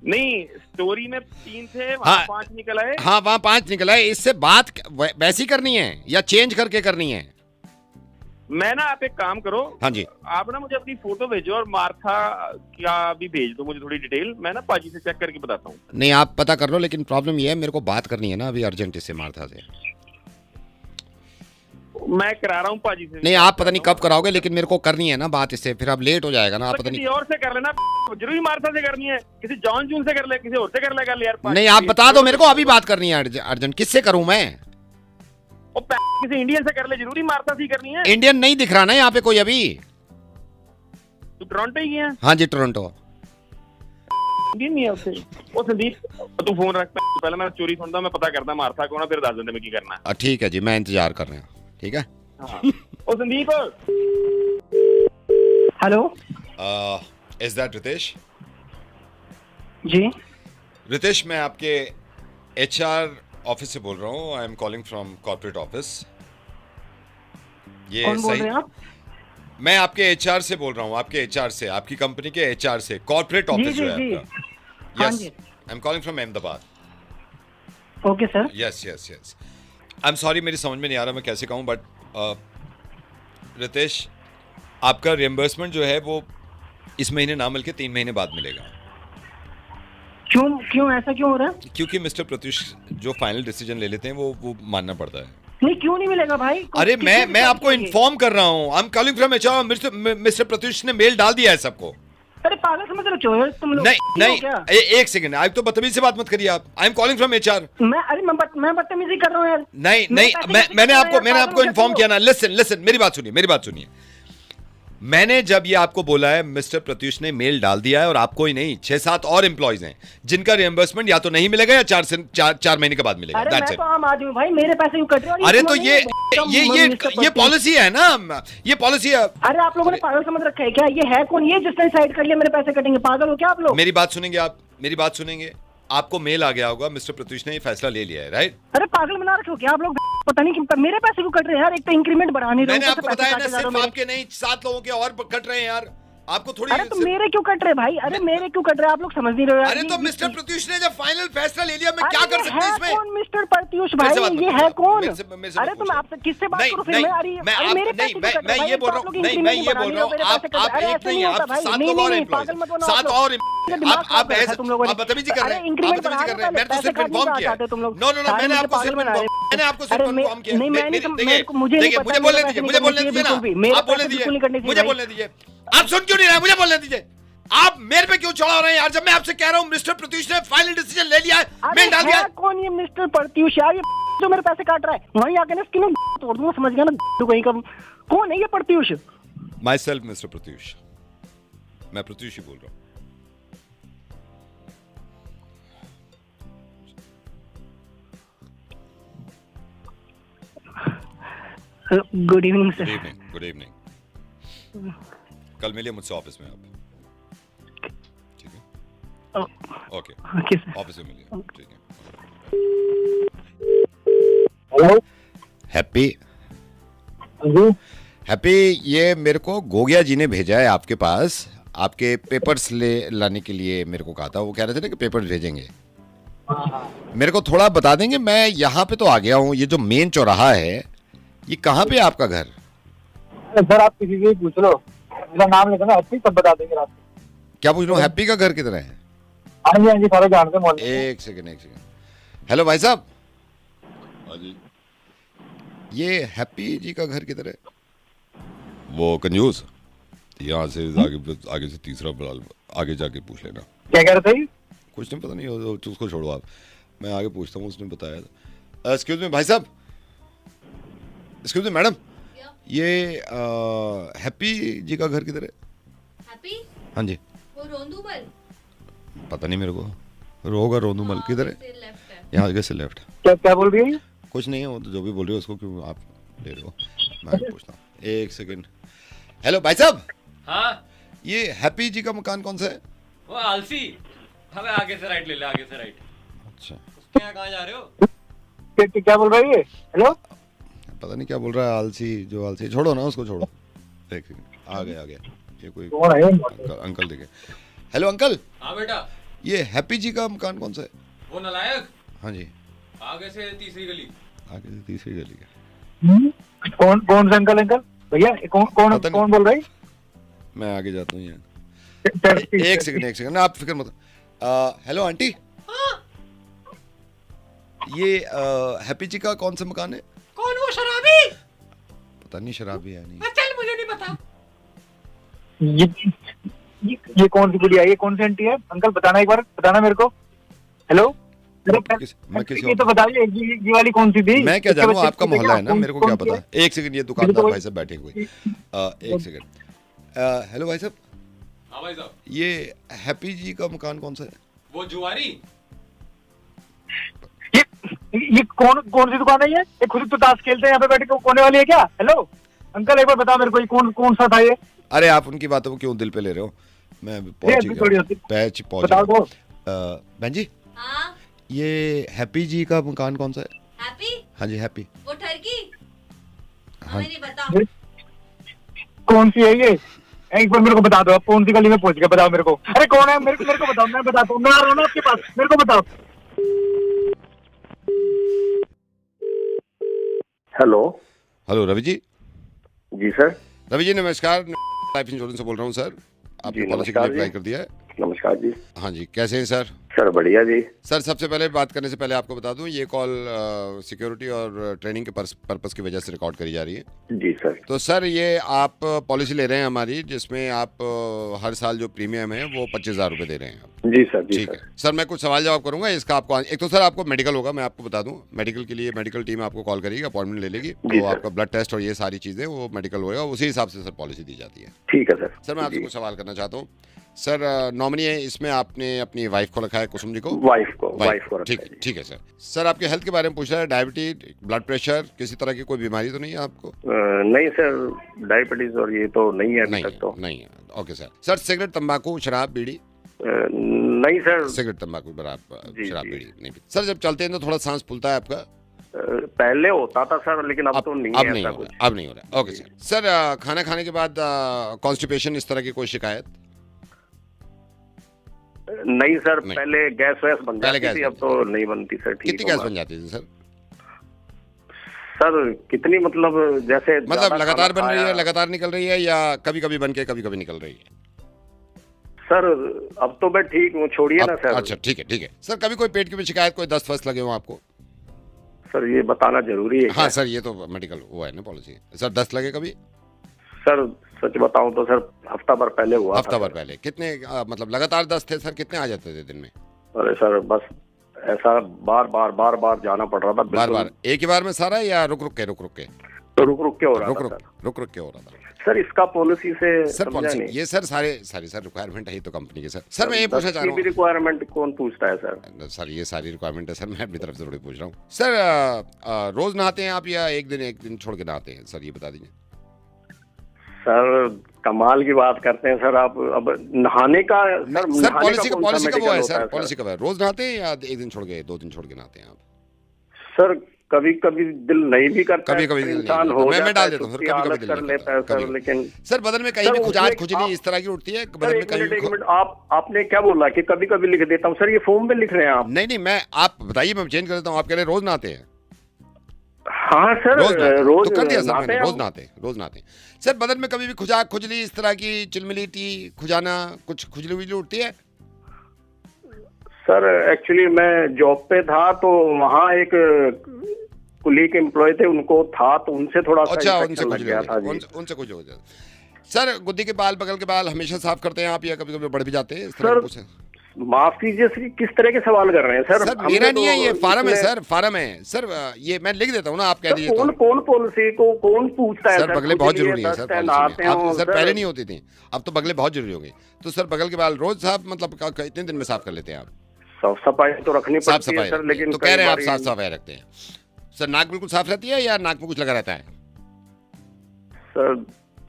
नहीं, स्टोरी में 3 थे, वहाँ 5 निकल आए। हाँ, वहाँ 5 निकल आए। इससे बात वैसी करनी है या चेंज करके करनी है? मैं ना, आप एक काम करो। हाँ जी, आप ना मुझे अपनी फोटो भेजो और मार्था क्या भी भेज दो मुझे थोड़ी डिटेल, मैं ना पाजी से चेक करके बताता हूँ। नहीं, आप पता कर लो, लेकिन प्रॉब्लम ये है, मेरे को बात करनी है ना अभी अर्जेंट इससे, मार्था से। मैं करा रहा हूँ पाजी से। नहीं, आप पता नहीं कब कराओगे, लेकिन मेरे को करनी है ना बात इससे, फिर अब लेट हो जाएगा ना। आप पता नहीं, किसी और से कर लेना, जरूरी मार्था से करनी है, किसी जॉन जून से कर ले, किसी और से कर लेगा यार। नहीं, आप बता दो मेरे को, अभी बात करनी है अर्जेंट। किससे करूँ मैं? किसी इंडियन से कर ले, जरूरी मार्था से करनी है। इंडियन नहीं दिख रहा ना यहाँ पे कोई अभी। तू टोरंटो ही गया? हाँ जी, टोरंटो। इंडियन नहीं है उससे। ओ संदीप, तू फोन रख, पहले मैं चोरी सुनता, मैं पता करता मार्था कौन है, फिर 10 घंटे में की करना है। ठीक है जी, मैं इंतजार कर रहा हूँ। ठीक है। Oh Sandeep. Hello, is that Ritesh? जी रितेश, मैं आपके HR ऑफिस से बोल रहा हूँ। I am calling from corporate office. ये कौन बोल रहे हैं आप? मैं आपके HR से बोल रहा हूँ, आपके HR से, आपकी कंपनी के HR से, कॉर्पोरेट ऑफिस जो है आपका। Yes, I am calling from Ahmedabad. Okay sir. Yes. I am sorry, मेरी समझ में नहीं आ रहा मैं कैसे कहूँ, बट रितेश, आपका रिएम्बर्समेंट जो है वो इस महीने ना मिलके 3 महीने बाद मिलेगा। क्यों ऐसा क्यों हो रहा है? क्योंकि मिस्टर प्रत्युष जो फाइनल डिसीजन ले लेते हैं वो मानना पड़ता है। नहीं, क्यों नहीं मिलेगा भाई? अरे मैं आपको इन्फॉर्म कर रहा हूँ। I am calling from HR। Mister Pratyush ने मेल डाल दिया है सबको। अरे पागल समझ रहे हो तुम लोग? नहीं, एक सेकंड, आप तो बदतमीजी से बात मत करिए आप। आई एम कॉलिंग फ्रॉम HR। मैं बदतमीजी कर रहा हूँ यार? नहीं, मैंने आपको इन्फॉर्म किया ना। लिसन, मेरी बात सुनिए। मैंने जब ये आपको बोला है, मिस्टर प्रत्युष ने मेल डाल दिया है, और आपको ही नहीं, 6-7 और एम्प्लॉइज हैं जिनका रिएम्बर्समेंट या तो नहीं मिलेगा या 4 महीने के बाद मिलेगा। अरे मैं तो आम आदमी भाई, मेरे पैसे क्यों कट रहे हैं? अरे तो ये पॉलिसी है ना, ये पॉलिसी है। अरे आप लोगों ने पागल समझ रखा है क्या? ये है कौन ये जिसने डिसाइड कर लिया मेरे पैसे कटेंगे? पागल हो क्या आप लोग? मेरी बात सुनेंगे। आपको मेल आ गया होगा, मिस्टर प्रत्युष ने ये फैसला ले लिया है, राइट? अरे पागल बना रखे हो क्या आप लोग? पता नहीं क्यों मेरे पैसे क्यों कट रहे हैं यार? एक तो इंक्रीमेंट बढ़ा नहीं रहे। मैंने आपको बताया ना, सिर्फ आपके नहीं, 7 लोगों के और कट रहे हैं यार। आपको थोड़ी। अरे तो मेरे क्यों कट रहे भाई? अरे मेरे क्यों कट रहे? आप लोग समझ नहीं रहे हो यार। अरे तो मिस्टर प्रत्युष ने जब फाइनल फैसला ले लिया, मैं क्या कर सकता हूं इसमें? कौन मिस्टर प्रत्युष? प्रत्युष भाई, ये है कौन? अरे तुम आपसे किससे बात करो फिर? मैं मेरे पैसे मैं ये बोल रहा हूँ, नहीं मैं ये बोल रहा हूँ, आप एक नहीं, आप 7 लोग और एम्प्लॉय, 7 और आप ऐसे बदतमीजी कर रहे हैं, बदतमीजी कर रहे हैं। मैंने तो सिर्फ इन्फॉर्म किया। नो, मैंने आपको सिर्फ इन्फॉर्म किया। देखिए, मुझे बोलने दीजिए, मुझे बोलने दीजिए ना, आप बोलने दीजिए, मुझे बोलने दीजिए। आप सुन क्यों नहीं रहे? मुझे बोलने दीजिए। आप मेरे पे क्यों चढ़ा रहे हैं यार? जब मैं आपसे कह रहा हूँ मिस्टर प्रत्युष ने फाइनल डिसीजन ले लिया है, मेल डाल दिया। कौन ये मिस्टर प्रत्युष यार? ये जो मेरे पैसे काट रहा है, वहीं आके ना स्किन तोड़ दूंगा, समझ गया ना? कहीं का कौन है ये Pratyush? My self mister Pratyush, मैं प्रत्युष ही बोल रहा हूँ। Good evening sir. Good evening. कल मिलिए मुझसे ऑफिस में आप, ठीक है? ओके ऑफिस में मिलिए, ठीक है? हेलो हैप्पी, हैप्पी ये मेरे को गोगिया जी ने भेजा है आपके पास, आपके पेपर्स लाने के लिए मेरे को कहा था। वो कह रहे थे ना कि पेपर्स भेजेंगे। मेरे को थोड़ा बता देंगे? मैं यहाँ पे तो आ गया हूँ, ये जो मेन चौराहा है ये कहाँ पे है आपका घर? सर आप किसी से पूछ लो, मेरा नाम लिखो ना हैप्पी, सब बता देंगे रात को। क्या पूछ लो? हैप्पी का घर किधर है? हाँ जी सारे जानते हैं। एक सेकंड। हेलो भाई साहब, ये हैप्पी जी का घर किधर है? वो कंजूस, यहाँ से आगे से तीसरा आगे जाके पूछ लेना। क्या कह रहे थे? कुछ नहीं, पता नहीं, उसको छोड़ो आप, मैं आगे पूछता हूँ। उसने बताया था। एक्सक्यूज मी भाई साहब, एक्सक्यूज मी मैडम, ये हैप्पी जी का घर किधर है? हैप्पी? हाँ जी। वो रोंदूमल? पता नहीं मेरे को, होगा रोंदूमल। किधर है? यहाँ आगे से लेफ्ट। क्या बोल रही है? कुछ नहीं है, वो तो जो भी बोल रही हो उसको क्यों आप ले रहे हो? मैं पूछता हूँ, एक सेकंड। हेलो भाई साहब। हाँ, ये हैप्पी जी का मकान कौन सा है? वो आलसी, हमें आगे से राइट ले ले, आगे से राइट। अच्छा, उसके यहाँ कहाँ जा रहे हो? क्या बोल रही है? हेलो, पता नहीं क्या बोल रहा है। आलसी, जो आलसी, छोड़ो ना उसको, छोड़ो। एक सेकंड, आ गया ये कोई अंकल दिखे। Hello uncle. हाँ बेटा। ये हैप्पी जी का मकान कौन सा है? वो नालायक? हाँ जी। आगे से तीसरी गली। आगे से तीसरी गली का। कौन सा अंकल भैया? कौन बोल रहा है? मैं आगे जाता हूँ यहाँ। एक सेकंड, आप फिक्र मत। हेलो आंटी, ये हैप्पी जी का कौन सा मकान है? कौन वो शराबी? पता नहीं, शराबी है नहीं। चल मुझे नहीं पता। ये कौन सी गुड़िया है? ये कौन सी आंटी है? अंकल बताना, एक बार बताना मेरे को। हेलो, मैं किसी ये तो बताइए, ये वाली कौन सी थी? मैं क्या जानूँ, आपका मोहल्ला है ना, मेरे को क्या पता। एक सेकंड, ये दुकानदार भाई साहब बैठे हुए। एक सेकंड। हेलो भाई साहब। हाँ भाई साहब। ये हैप्पी जी का मकान कौन सा है? वो जुआरी। ये कौन सी दुकान है? ये खुद तो ताश खेलते हैं यहाँ पे बैठ के, कोने वाली है क्या? हेलो अंकल, एक बार बता मेरे को, ये कौन सा था ये? अरे आप उनकी बातों को क्यों दिल पे ले रहे हो? मैं पहुंच गया। बहन जी, ये हैप्पी जी का मकान कौन सा है? हैप्पी? हाँ जी, हैप्पी। वो ठरकी? हाँ। नहीं बता। कौन सी है ये? एक बार मेरे को बता दो, आप कौन सी गली में पहुंच गए, बताओ मेरे को। अरे कौन है? मेरे को बताओ, मैं बताता हूँ। मैं आ रहा हूँ ना आपके पास, मेरे को बताओ। हेलो रवि जी। जी सर। रवि जी नमस्कार, लाइफ इंश्योरेंस से बोल रहा हूँ सर। आपने पॉलिसी के लिए अप्लाई कर दिया है? नमस्कार जी। हाँ जी, कैसे हैं सर? सर बढ़िया जी। सर सबसे पहले बात करने से पहले आपको बता दूं, ये कॉल सिक्योरिटी और ट्रेनिंग के पर्पस की वजह से रिकॉर्ड करी जा रही है। जी सर। तो सर ये आप पॉलिसी ले रहे हैं हमारी, जिसमें आप हर साल जो प्रीमियम है वो 25,000 रुपये दे रहे हैं आप। जी सर। जी ठीक सर। है सर, मैं कुछ सवाल जवाब करूंगा इसका। आपको एक तो सर आपको मेडिकल होगा, मैं आपको बता दूं, मेडिकल के लिए मेडिकल टीम आपको कॉल करेगी, अपॉइंटमेंट ले लेगी, तो आपका ब्लड टेस्ट और ये सारी चीजें वो मेडिकल होगा, उसी हिसाब से सर पॉलिसी दी जाती है। ठीक है सर। सर मैं आपसे कुछ सवाल करना चाहता हूँ। सर नॉमिनी है इसमें आपने अपनी वाइफ को रखा है, कुसुम जी को? वाइफ को ठीक है सर। सर आपके हेल्थ के बारे में पूछ रहा है, डायबिटीज, ब्लड प्रेशर, किसी तरह की कोई बीमारी तो नहीं है आपको? नहीं सर, डायबिटीज और ये तो नहीं है अभी तक तो। नहीं है, ओके सर। सर सिगरेट, तंबाकू, शराब, बीड़ी? नहीं सर। सिगरेट, तंबाकू, शराब, बीड़ी नहीं। सर जब चलते हैं तो थोड़ा सांस फूलता है आपका? पहले होता था सर, लेकिन अब तो नहीं है। अब नहीं हो रहा। Okay sir. सर खाना खाने के बाद कॉन्स्टिपेशन, इस तरह की कोई शिकायत? नहीं सर, पहले गैस वैस बन जाती थी, अब तो नहीं बनती सर। कितनी गैस बन जाती थी सर? सर कितनी मतलब जैसे मतलब लगातार बन रही है, लगातार निकल रही है, या कभी कभी बन के कभी कभी निकल रही है? सर अब तो मैं ठीक हूँ, छोड़िए ना सर। अच्छा ठीक है ठीक है सर। कभी कोई पेट की भी शिकायत, कोई दस्त फस्त लगे हो आपको? सर ये बताना जरूरी है? हाँ सर, ये तो मेडिकल वो है ना, पॉलिसी। सर दस्त लगे कभी? सर सच बताऊं तो सर हफ्ता भर पहले हुआ। हफ्ता भर पहले? कितने मतलब लगातार दस्त थे सर? कितने आ जाते थे दिन में? अरे सर बस ऐसा बार बार जाना पड़ रहा था। बार एक ही बार में सारा, या रुक रुक के हो रहा था? रुक रुक के हो रहा था सर। इसका पॉलिसी से सर, पॉलिसी ये सर सारे सर रिक्वायरमेंट है तो कंपनी के सर मैं ये पूछना चाह रहा हूँ, रिक्वायरमेंट कौन पूछता है सर? सर ये सारी रिक्वायरमेंट है सर, मैं अपनी तरफ से थोड़ी पूछ रहा हूँ सर। रोज नहाते हैं आप या एक दिन छोड़ के नहाते हैं सर, ये बता दीजिए। सर कमाल की बात करते हैं सर आप। अब नहाने का सर पॉलिसी का वो है सर, पॉलिसी का है रोज नहाते हैं या एक दिन छोड़ के 2 दिन छोड़ के नहाते हैं आप? सर कभी कभी दिल नहीं भी करता, कभी इंसान हो मैं डाल देता हूँ सर, कभी दिल कर लेता है सर। लेकिन सर बदन में कहीं भी खुजली इस तरह की उठती है बदन में कहीं? एक मिनट, आपने क्या बोला कि कभी कभी लिख देता हूँ? सर ये फॉर्म में लिख रहे हैं आप? नहीं मैं आप बताइए, मैं चेंज कर देता हूँ। आप कह रहे रोज नहाते हैं? हाँ सर रोज तो कर दिया सर मैंने, रोज नहाते सर। बदन में कभी भी खुजली इस तरह की चिलमिली खुजाना, कुछ खुजली वुजली उठती है? सर एक्चुअली मैं जॉब पे था तो वहाँ एक कुलीग एम्प्लॉय थे, उनको था तो उनसे थोड़ा सा उनसे कुछ हो जाता। सर गुद्दी के बाल, बगल के बाल हमेशा साफ करते हैं आप या कभी कभी बढ़ भी जाते हैं? सर माफ कीजिए सर, किस तरह के सवाल कर रहे हैं सर? मेरा नहीं है ये, फार्म है सर, फार्म है सर। ये मैं लिख देता हूँ ना, आप कह दीजिए। कौन पॉलिसी को कौन पूछता है सर? बगले बहुत जरूरी है सर, सर पहले नहीं होती थी, अब तो बगले बहुत जरूरी हो गई। तो सर बगल के बाल रोज साफ, मतलब कितने दिन में साफ कर लेते हैं आप? साफ सफाई तो रखनी पड़ती है सर, लेकिन तो कह रहे हैं आप साफ सफाई रखते हैं सर। नाक बिल्कुल साफ रहती है या नाक में कुछ लगा रहता है? सर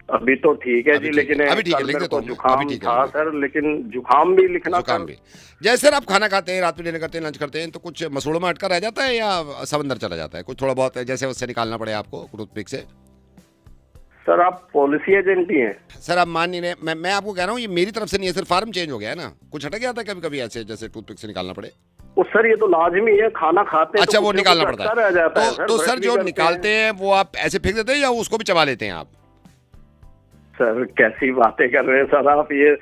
अभी तो ठीक है जी, लेकिन अभी ठीक है, लिख देता हूं। जुकाम था सर, लेकिन जुकाम भी लिखना था। जैसे सर आप खाना खाते हैं, रात में डिनर करते हैं, लंच करते हैं, तो कुछ मसूड़ों में अटका रह जाता है या सब अंदर चला जाता है? कुछ थोड़ा बहुत जैसे उससे निकालना पड़े आपको टूथपिक से? सर आप पॉलिसी एजेंट ही हैं सर? आप मान नहीं रहे, मैं आपको कह रहा हूँ ये मेरी तरफ से नहीं है सर, फार्म चेंज हो गया है ना, कुछ हटक जाता है कभी कभी ऐसे, जैसे टूथपिक से निकालना पड़े। सर ये तो लाजमी है, खाना खाते हैं अच्छा तो वो निकालना पड़ता है तो सर जो निकालते हैं वो आप ऐसे फेंक देते हैं या उसको भी चबा लेते हैं आप? सर कैसी बातें कर रहे हैं सर आप, ये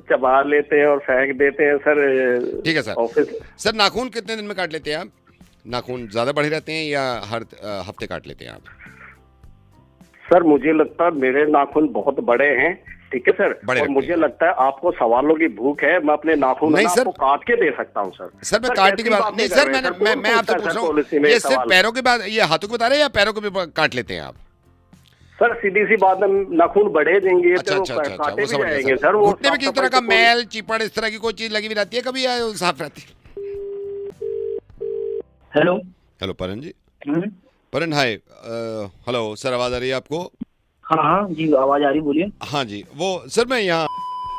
चबा लेते हैं और फेंक देते हैं सर। ठीक है सर। ऑफिस सर नाखून कितने दिन में काट लेते हैं आप? नाखून ज्यादा बढ़े रहते हैं या हर हफ्ते काट लेते हैं आप? सर मुझे लगता है मेरे नाखून बहुत बड़े हैं, ठीक है सर, और मुझे लगता है आपको सवालों की भूख है। मैं अपने नाखून आपको काट के दे सकता हूँ सर। सर मैं काटने की बात नहीं सर, मैं आपसे पूछ रहा हूँ, ये सिर्फ पैरों के बाद, ये हाथों के बता रहे हैं या पैरों को भी काट लेते हैं आप? सर सीधी सी बात है, नाखून बढ़े देंगे तो काटे भी जाएंगे सर। वो घुटने में किस तरह का मैल चिपड़ इस तरह की कोई चीज लगी हुई रहती है कभी या साफ रहती है? हेलो परन जी। परन हाय, हेलो सर, आवाज आ रही है आपको? हाँ जी आवाज आ रही, बोलिए। हाँ जी, वो सर मैं यहाँ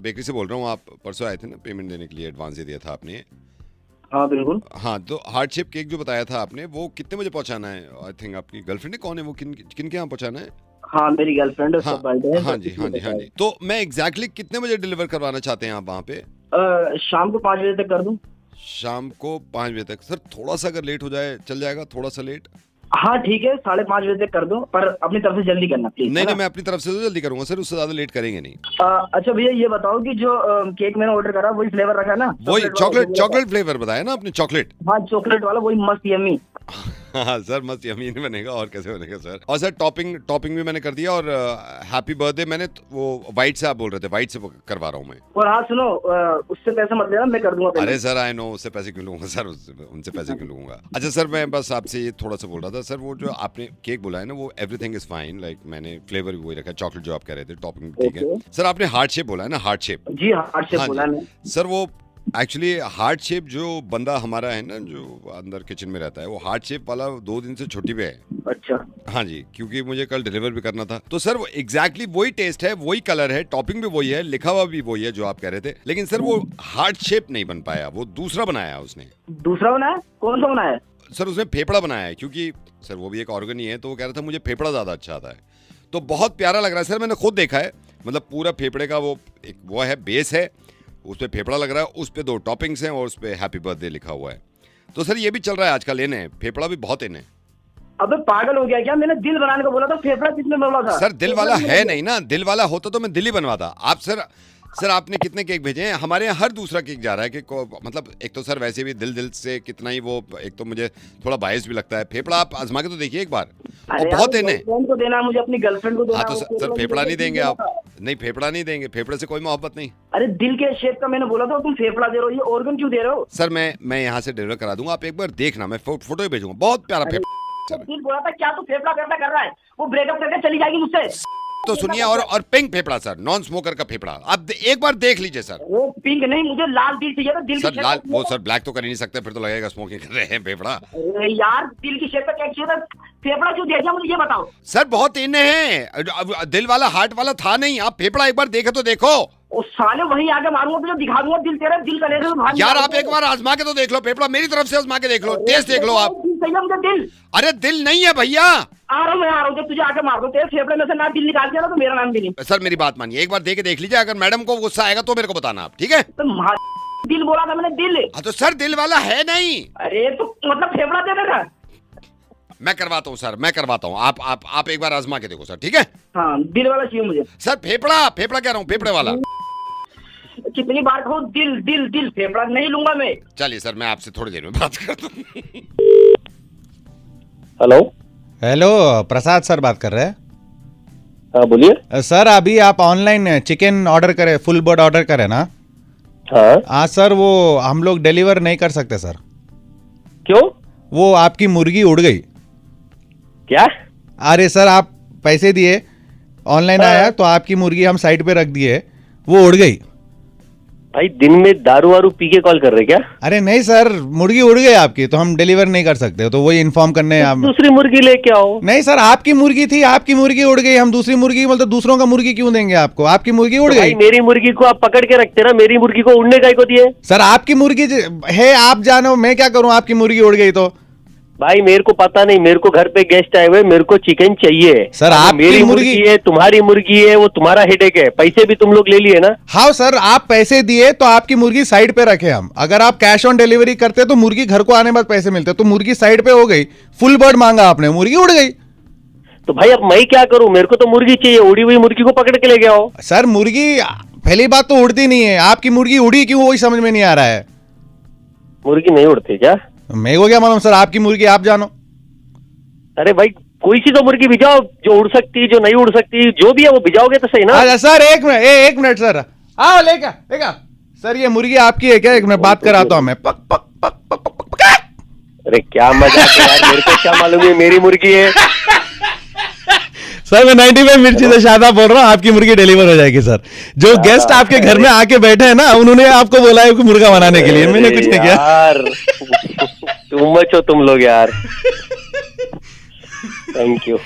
बेकरी से बोल रहा हूँ। आप परसों आए थे ना पेमेंट देने के लिए, एडवांस दे दिया था आपने? हाँ बिल्कुल। हाँ तो हार्ट शेप केक जो बताया था आपने, वो कितने बजे पहुँचाना है? आई थिंक आपकी गर्लफ्रेंड है, कौन है वो, किन के यहाँ पहुँचाना है? हाँ मेरी गर्लफ्रेंड है। हाँ जी। तो मैं एग्जैक्टली कितने बजे डिलीवर करवाना चाहते हैं आप वहाँ पे? शाम को 5 बजे तक कर दूं? शाम को 5 बजे तक? सर थोड़ा सा अगर लेट हो जाए चल जाएगा? थोड़ा सा लेट? हाँ ठीक है, 5:30 बजे तक कर दो, पर अपनी तरफ से जल्दी करना प्लीज। नहीं मैं अपनी तरफ से तो जल्दी करूंगा सर, उससे ज्यादा लेट करेंगे नहीं। अच्छा भैया ये बताओ कि जो केक मैंने ऑर्डर करा वही फ्लेवर रखा ना? वही चॉकलेट फ्लेवर बताया ना आपने? चॉकलेट? हाँ चॉकलेट वाला, वही मस्त यम्मी। हाँ सर मस्त यम्मी नहीं बनेगा और कैसे बनेगा सर? और सर टॉपिंग भी मैंने कर दिया, और हैप्पी बर्थडे मैंने वो व्हाइट से, आप बोल रहे थे व्हाइट से करवा रहा हूँ मैं। और हाँ सुनो, उससे पैसे मत लेना, मैं कर दूंगा। अरे सर आई नो, उससे पैसे क्यों लूंगा सर, उनसे पैसे क्यों लूंगा? अच्छा सर मैं बस आपसे ये थोड़ा सा बोल रहा था सर, वो जो आपने केक बोला है ना वो एवरीथिंग इज फाइन, लाइक मैंने फ्लेवर भी वही रखा है, चॉकलेट जो आप कह रहे थे, टॉपिंग ठीक है। सर आपने हार्ट शेप बोला है ना? Heart shape? जी हार्ट शेप बोला है सर। वो एक्चुअली हार्ट शेप जो बंदा हमारा है ना, जो अंदर किचन में रहता है, वो हार्ट शेप वाला 2 दिन से छुट्टी पे है। अच्छा। हाँ जी, क्योंकि मुझे कल डिलीवर भी करना था। तो सर वो एग्जैक्टली वही टेस्ट है, वही कलर है, टॉपिंग भी वही है, लिखा हुआ भी वही है जो आप कह रहे थे, लेकिन सर वो हार्ट शेप नहीं बन पाया, वो दूसरा बनाया उसने। दूसरा बनाया? कौन सा बनाया? सर उसने फेफड़ा बनाया है, क्योंकि सर वो भी एक ऑर्गन ही है, तो वो कह रहा था मुझे फेफड़ा ज्यादा अच्छा आता है। तो बहुत प्यारा लग रहा है सर, मैंने खुद देखा है, मतलब पूरा फेफड़े का वो एक वो है, बेस है, उस पर फेफड़ा लग रहा है, उस पर 2 टॉपिंग्स हैं और उस पर हैप्पी बर्थडे लिखा हुआ है। तो सर ये भी चल रहा है आजकल, इन है फेफड़ा भी बहुत इन है। अबे पागल हो गया क्या? मैंने दिल बनाने को बोला था, फेफड़ा किसने बोला था? सर दिल वाला है नहीं ना, दिल वाला होता तो मैं दिल ही बनवाता। आप सर आपने कितने केक भेजे हैं? हमारे यहाँ हर दूसरा केक जा रहा है कि मतलब एक तो सर वैसे भी दिल से कितना ही वो, एक तो मुझे थोड़ा बायस भी लगता है। फेफड़ा आप आजमा के तो देखिए एक बार, और बहुत देने को देना, मुझे अपनी गर्लफ्रेंड को देना। हाँ तो सर फेफड़ा नहीं देंगे आप? नहीं फेफड़ा नहीं देंगे, फेफड़े से कोई मोहब्बत नहीं। अरे दिल के शेप का मैंने बोला था, तुम फेफड़ा दे रहे हो, ये ऑर्गन क्यों दे रहे हो? सर मैं यहाँ से डिलीवर करा दूंगा, आप एक बार देखना, मैं फोटो ही भेजूंगा, बहुत प्यारा फेफड़ा। दिल बोला था क्या तू फेफड़ा कर रहा है? वो ब्रेकअप करके चली जाएगी मुझसे। तो सुनिए, और पिंक फेफड़ा सर, नॉन स्मोकर का फेफड़ा, आप एक बार देख लीजिए सर। वो पिंक नहीं, मुझे लाल दिल चाहिए था। दिल सर लाल, वो सर ब्लैक तो कर ही नहीं सकते, फिर तो लगेगा स्मोकिंग कर रहे हैं फेफड़ा। अरे यार दिल की शेप का केक चाहिए था, फेफड़ा क्यों दे दिया मुझे ये बताओ। सर बहुत इन है, दिल वाला हार्ट वाला था नहीं, आप फेफड़ा एक बार देखे तो देखो। ओ साले वहीं आके मारूंगा तुझे, दिखा दूंगा दिल तेरे, दिल कलेजे में भाग। यार आप एक बार आजमा के तो देख लो फेफड़ा, मेरी तरफ से आजमा के देख लो, टेस्ट देख लो आप। मुझे दिल, अरे दिल नहीं है भैया। आ रहा हूँ जब तुझे आके मार दूं, तेरे फेफड़े में से ना दिल निकाल दिया ना तो मेरा नाम भी नहीं। सर मेरी बात मानिए, एक बार दे के देख लीजिए, अगर मैडम को गुस्सा आएगा तो मेरे को बताना आप, ठीक है? तो दिल बोला था मैंने, दिल। हाँ तो सर दिल वाला है नहीं। अरे तो मतलब फेफड़ा दे देगा? मैं करवाता हूँ सर, मैं करवाता हूँ, आप एक बार आजमा के देखो सर, ठीक है? हाँ दिल वाला चाहिए मुझे सर। फेफड़ा कह रहा हूँ, फेफड़े वाला। कितनी बार कहूँ दिल दिल दिल, फेफड़ा नहीं लूंगा मैं। चलिए सर, मैं आपसे थोड़ी देर में बात करता हूँ। हेलो प्रसाद सर बात कर रहे हैं? हाँ बोलिए सर। अभी आप ऑनलाइन चिकन ऑर्डर करे, फुल बर्ड ऑर्डर करे ना? हाँ सर, वो हम लोग डिलीवर नहीं कर सकते सर। क्यों? वो आपकी मुर्गी उड़ गई। क्या? अरे सर आप पैसे दिए, ऑनलाइन आया तो आपकी मुर्गी हम साइट पे रख दिए, वो उड़ गई। भाई दिन में दारू वारू पी के कॉल कर रहे क्या? अरे नहीं सर, मुर्गी उड़ गई आपकी, तो हम डिलीवर नहीं कर सकते, तो वही इन्फॉर्म करने। तो दूसरी मुर्गी लेके आओ। नहीं सर, आपकी मुर्गी थी, आपकी मुर्गी उड़ गई, हम दूसरी मुर्गी मतलब दूसरों का मुर्गी क्यों देंगे आपको? आपकी मुर्गी उड़ गई। मेरी मुर्गी को आप पकड़ के रखते ना, मेरी मुर्गी को उड़ने का को दिए। सर आपकी मुर्गी है, आप जानो, मैं क्या करूँ? आपकी मुर्गी उड़ गई तो भाई मेरे को पता नहीं, मेरे को घर पे गेस्ट आए हुए, मेरे को चिकन चाहिए सर। आप मेरी मुर्गी है, तुम्हारी मुर्गी है, वो तुम्हारा हेडेक है, पैसे भी तुम लोग ले लिए ना। हाँ सर, आप पैसे दिए तो आपकी मुर्गी साइड पे रखे हम। अगर आप कैश ऑन डिलीवरी करते तो मुर्गी घर को आने बाद पैसे मिलते, तो मुर्गी साइड पे हो गई, फुल बर्ड मांगा आपने, मुर्गी उड़ गई। तो भाई अब मैं क्या करूं? मेरे को तो मुर्गी चाहिए, उड़ी हुई मुर्गी को पकड़ के ले गया हो। सर मुर्गी पहली बात तो उड़ती नहीं है, आपकी मुर्गी उड़ी क्यों वही समझ में नहीं आ रहा है। मुर्गी नहीं उड़ती क्या? मेरे को क्या मालूम सर, आपकी मुर्गी आप जानो। अरे भाई कोई सी तो मुर्गी भिजाओ जो उड़ सकती, जो नहीं उड़ सकती, जो भी है वो भिजाओगे तो सही ना। अच्छा सर एक मिनट सर, आओ लेगा सर, ये मुर्गी आपकी है क्या? एक मिनट बात कराता हूँ मैं। पक पक पक पक पक पक। अरे क्या मजाक है यार, मेरे को क्या मालूम है मेरी मुर्गी है। सर मैं 95 मिर्ची से शादा बोल रहा हूँ, आपकी मुर्गी डिलीवर हो जाएगी सर। जो गेस्ट आपके घर में आके बैठे हैं ना, उन्होंने आपको बोला है मुर्गा बनाने के लिए, मैंने कुछ नहीं किया यार। तुम मच हो तुम लोग यार। Thank you.